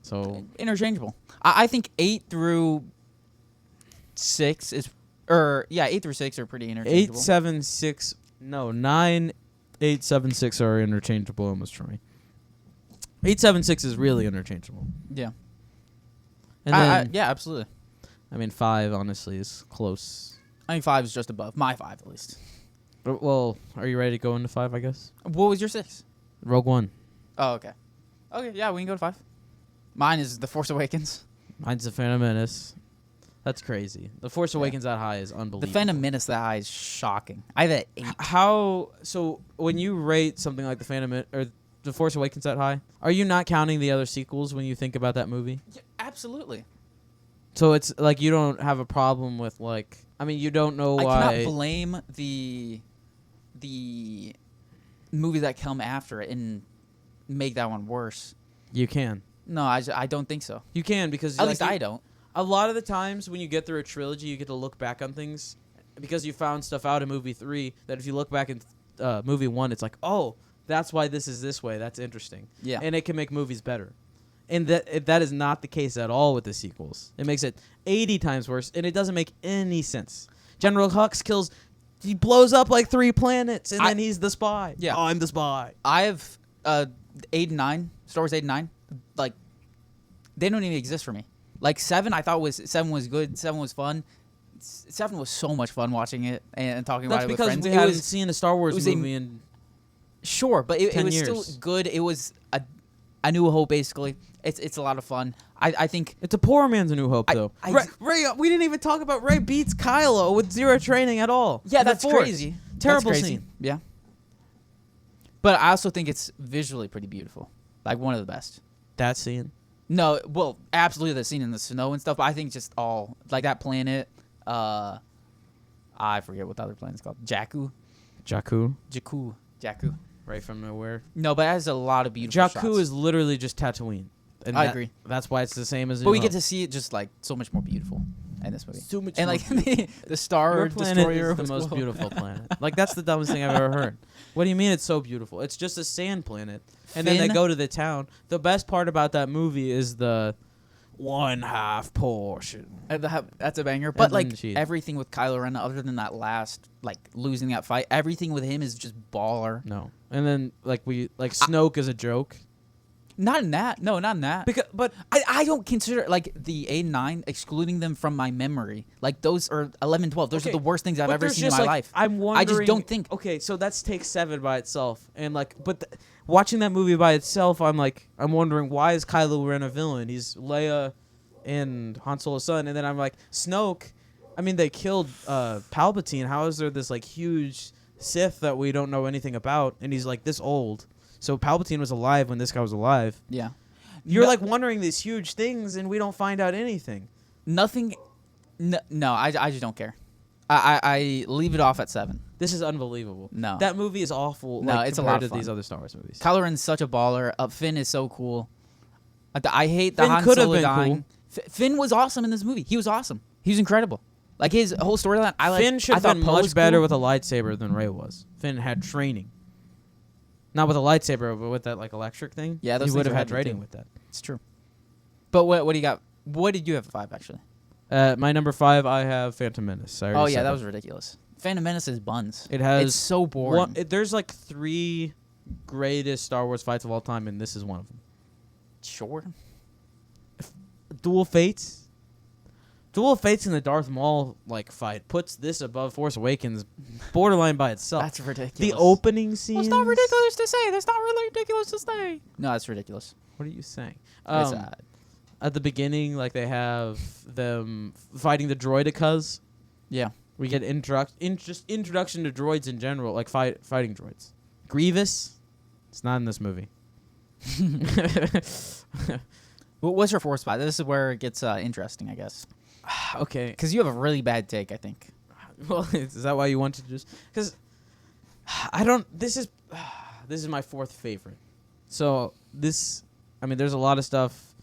So Interchangeable. I think 8 through 6 is... 8 through 6 are pretty interchangeable. 8, 7, 6, no, 9, 8, 7, 6 are interchangeable almost for me. 8, 7, 6 is really interchangeable. Yeah. And then, Yeah, absolutely. I mean, 5 honestly is close. I mean, 5 is just above. My 5, at least. But, well, are you ready to go into 5, I guess? What was your 6? Rogue One. Oh, okay. Okay, yeah, we can go to 5. Mine is The Force Awakens. Mine's The Phantom Menace. That's crazy. The Force Awakens that high is unbelievable. The Phantom Menace that high is shocking. I have it at 8. How, so when you rate something like or The Force Awakens that high, are you not counting the other sequels when you think about that movie? Yeah, absolutely. So it's like you don't have a problem with like, I mean, you don't know why. I cannot blame the movies that come after it and make that one worse. You can. No, I don't think so. You can because At least I don't. A lot of the times when you get through a trilogy, you get to look back on things because you found stuff out in movie 3 that if you look back in movie 1, it's like, oh, that's why this is this way. That's interesting. Yeah. And it can make movies better. And that is not the case at all with the sequels. It makes it 80 times worse, and it doesn't make any sense. General Hux he blows up like 3 planets, and then he's the spy. Yeah. Oh, I'm the spy. I have 8 and 9, Star Wars 8 and 9. Like, they don't even exist for me. Like 7, I thought 7 was good. 7 was fun. 7 was so much fun watching it and talking about That's it with because friends. we haven't seen a Star Wars was a- movie in Sure, but it 10 was years. still good. It was a New Hope, basically. It's a lot of fun. I think It's a poor man's A New Hope, though. Ray, we didn't even talk about Ray beats Kylo with 0 training at all. yeah, In the that's Force. crazy. Terrible That's crazy. scene. Yeah, but I also think it's visually pretty beautiful. Like one of the best. That scene. No, well, absolutely the scene in the snow and stuff. But I think just all like that planet. I forget what the other planet's called. Jakku. Right from nowhere. No, but it has a lot of beautiful shots. Jakku is literally just Tatooine. And I agree. That's why it's the same as. But we get to see it just like so much more beautiful in this movie. So much and more like the Star Your planet Destroyer is the was most cool. beautiful planet. Like that's the dumbest thing I've ever heard. What do you mean it's so beautiful? It's just a sand planet, and then they Finn- go to the town. The best part about that movie is the 1/2 portion. That's a banger. But then like she- everything with Kylo Ren, other than that last like losing that fight, everything with him is just baller. No, and then Snoke is a joke. Not in that. No, not in that. But I don't consider like the 8 and 9, excluding them from my memory. Like those are 11, 12. Those are the worst things I've ever seen in my life. I'm wondering. I just don't think. Okay, so that's take 7 by itself, and watching that movie by itself, I'm wondering why is Kylo Ren a villain? He's Leia and Han Solo's son, and then I'm like Snoke. I mean, they killed Palpatine. How is there this like huge Sith that we don't know anything about, and he's like this old? So Palpatine was alive when this guy was alive. Yeah. You're like wondering these huge things, and we don't find out anything. Nothing. No, I just don't care. I leave it off at 7. This is unbelievable. No. That movie is awful. No, like, it's a compared lot of to these fun. other Star Wars movies. Kylo Ren's such a baller. Finn is so cool. I hate the Finn Han could have Solo been dying. Finn was awesome in this movie. He was awesome. He was incredible. Like his whole storyline. Finn should I have thought been Poe much was better cool. with a lightsaber than Rey was. Finn had training. Not with a lightsaber, but with that like electric thing. Yeah, those he would things have are had heavy, training too. with that. It's true. But what do you got? What did you have at 5 actually? My number 5, I have Phantom Menace. I already Oh yeah, said that was ridiculous. Phantom Menace is buns. It has. It's so boring. There's like 3 greatest Star Wars fights of all time, and this is one of them. Sure. Dual Fates. Duel of Fates and the Darth Maul like fight puts this above Force Awakens, borderline by itself. That's ridiculous. The opening scene. Well, it's not ridiculous to say. That's not really ridiculous to say. No, that's ridiculous. What are you saying? It's, At the beginning, like they have them fighting the droidicas. yeah. We get just introduction to droids in general, like fighting droids. Grievous, it's not in this movie. What's your fourth spot? This is where it gets interesting, I guess. Okay. Because you have a really bad take, I think. Well, is that why you want to just? Because I don't. This is my fourth favorite. So this, I mean, there's a lot of stuff.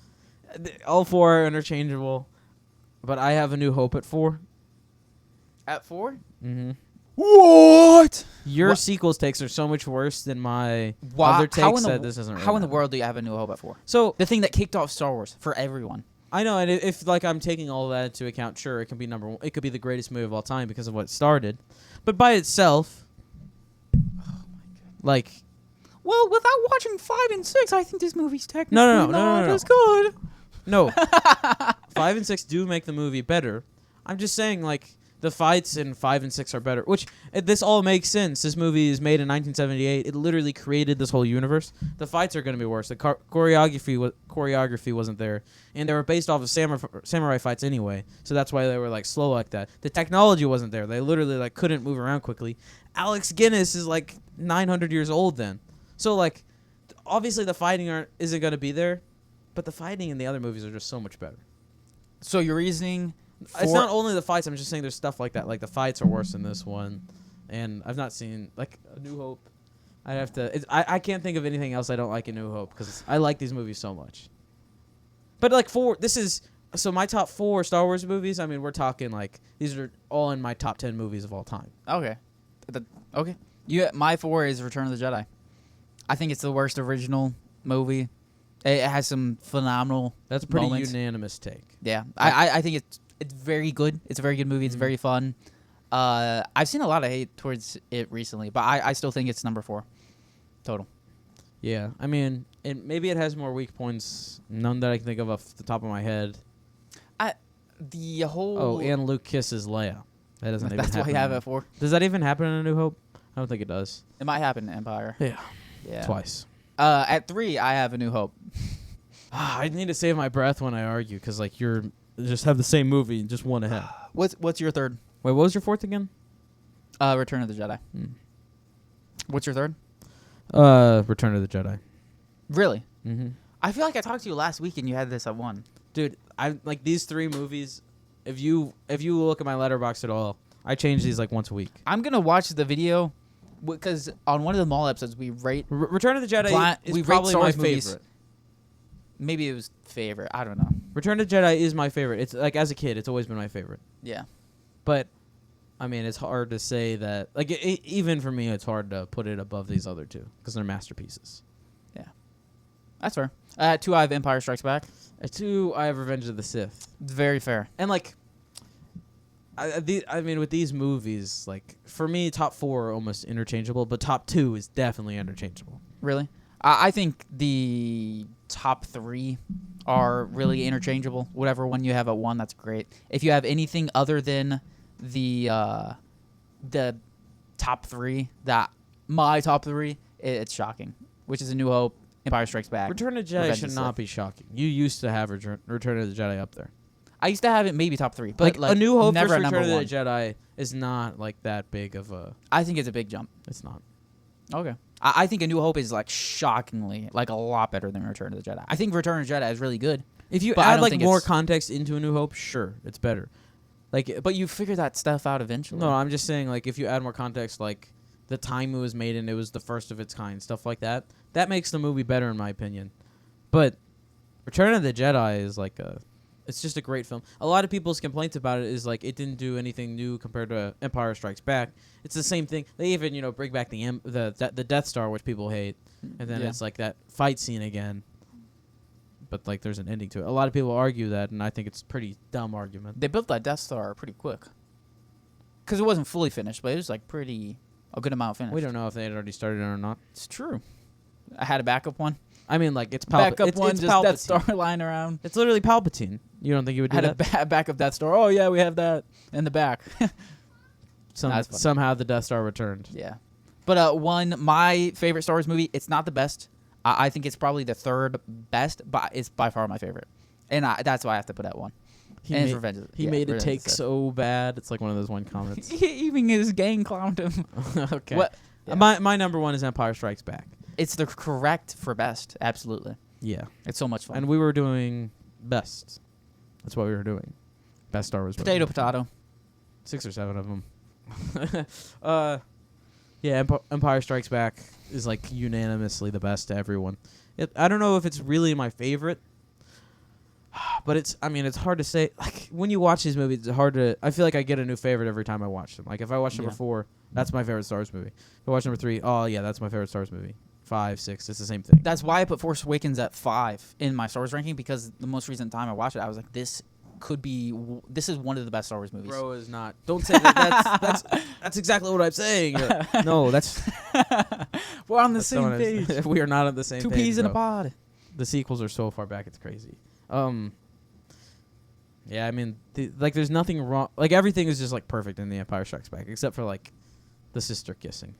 All four are interchangeable, but I have A New Hope at 4. At 4? Mm-hmm. What? Your sequels takes are so much worse than my Why? other takes that this isn't. Really how in the matter. world do you have A New Hope at 4? So The thing that kicked off Star Wars for everyone. I know, and if like I'm taking all that into account, sure, it can be number 1. It could be the greatest movie of all time because of what it started, but by itself, like, Well, without watching 5 and 6, I think this movie's technically No. as good. no, 5 and 6 do make the movie better. I'm just saying, like, the fights in 5 and 6 are better, which this all makes sense. This movie is made in 1978. It literally created this whole universe. The fights are going to be worse. The choreography wasn't there, and they were based off of samurai fights anyway. So that's why they were like slow like that. The technology wasn't there. They literally like couldn't move around quickly. Alex Guinness is like 900 years old then. So like, obviously the fighting isn't going to be there, but the fighting in the other movies are just so much better. So your reasoning... It's not only the fights. I'm just saying there's stuff like that. Like the fights are worse in this one, and I've not seen like A New Hope. I'd have to. I can't think of anything else I don't like in New Hope because I like these movies so much. But like my top 4 Star Wars movies. I mean, we're talking like these are all in my top 10 movies of all time. Okay. Okay. My 4 is Return of the Jedi. I think it's the worst original movie. It has some phenomenal That's a pretty moments. unanimous take. Yeah. I think it's very good. It's a very good movie. It's very fun. I've seen a lot of hate towards it recently, but I still think it's number 4 total. Yeah, I mean, maybe it has more weak points. None that I can think of off the top of my head. The whole... Oh, and Luke kisses Leia. That doesn't even That's happen. why you have it 4. Does that even happen in A New Hope? I don't think it does. It might happen in Empire. Yeah. Twice. At 3, I have A New Hope. I need to save my breath when I argue because like you're just have the same movie, just one ahead. What's your third? Wait, what was your fourth again? Return of the Jedi. What's your third? Return of the Jedi. Really? Mm-hmm. I feel like I talked to you last week and you had this at 1. Dude, I like these 3 movies. If you look at my letterbox at all, I change these like once a week. I'm gonna watch the video because on one of the mall episodes we rate. Return of the Jedi is we rate probably Star my Wars movies. favorite. Maybe it was favorite. I don't know. Return of the Jedi is my favorite. It's like as a kid, it's always been my favorite. Yeah. But I mean, it's hard to say that. Like even for me, it's hard to put it above these other 2 because they're masterpieces. Yeah. That's fair. At 2, I have Empire Strikes Back. At 2, I have Revenge of the Sith. It's very fair. And like, I mean, with these movies, like for me, top 4 are almost interchangeable, but top 2 is definitely interchangeable. Really? I think the top 3 are really interchangeable. Whatever one you have at 1, that's great. If you have anything other than the top 3, my top 3, it's shocking. Which is A New Hope, Empire Strikes Back. Return of the Jedi Revenge should of the not Sith. be shocking. You used to have Return of the Jedi up there. I used to have it maybe top 3, but like A New Hope never versus at Return number of the 1. Jedi is not like that big of a. I think it's a big jump. It's not. Okay. I think A New Hope is like shockingly like a lot better than Return of the Jedi. I think Return of the Jedi is really good. If you But I add don't like think more it's- context into A New Hope, sure, it's better. Like, But you figure that stuff out eventually. no, I'm just saying like if you add more context, like the time it was made and it was the first of its kind, stuff like that, that makes the movie better in my opinion. But Return of the Jedi is like it's just a great film. A lot of people's complaints about it is like it didn't do anything new compared to Empire Strikes Back. It's the same thing. They even bring back the Death Star, which people hate, and then Yeah. it's like that fight scene again. But like there's an ending to it. A lot of people argue that, and I think it's a pretty dumb argument. They built that Death Star pretty quick. Because it wasn't fully finished, but it was like a good amount finished. We don't know if they had already started it or not. It's true. I had a backup one. I mean, like it's Backup it's, one, it's just Death Palpatine. Star lying around. It's literally Palpatine. You don't think you would do Had that? a backup Death Star. Oh yeah, we have that in the back. That's funny. Somehow the Death Star returned. Yeah. But my favorite Star Wars movie, it's not the best. I think it's probably the third best, but it's by far my favorite. And that's why I have to put at one. He and made, it's Revenge of he made it Revenge of take the Sith. so bad. It's like one of those one comments. Even his gang clowned him. Okay. What? Yeah. My number one is Empire Strikes Back. It's the correct for best. Absolutely. Yeah. It's so much fun. And we were doing best. That's what we were doing. Best Star Wars movie. Potato. 6 or 7 of them. Yeah, Empire Strikes Back is like unanimously the best to everyone. I don't know if it's really my favorite, but it's hard to say. Like when you watch these movies, it's hard to. I feel like I get a new favorite every time I watch them. Like if I watch number 4, that's my favorite Star Wars movie. If I watch number 3, oh yeah, that's my favorite Star Wars movie. 5, 6, it's the same thing. That's why I put Force Awakens at 5 in my Star Wars ranking, because the most recent time I watched it, I was like, this is one of the best Star Wars movies. Bro is not. Don't say that. That's exactly what I'm saying. No, that's. We're on the that's same page. We are not on the same Two page. peas in a bro. pod. The sequels are so far back, it's crazy. Yeah, I mean, there's nothing wrong. Like everything is just like perfect in The Empire Strikes Back, except for like the sister kissing.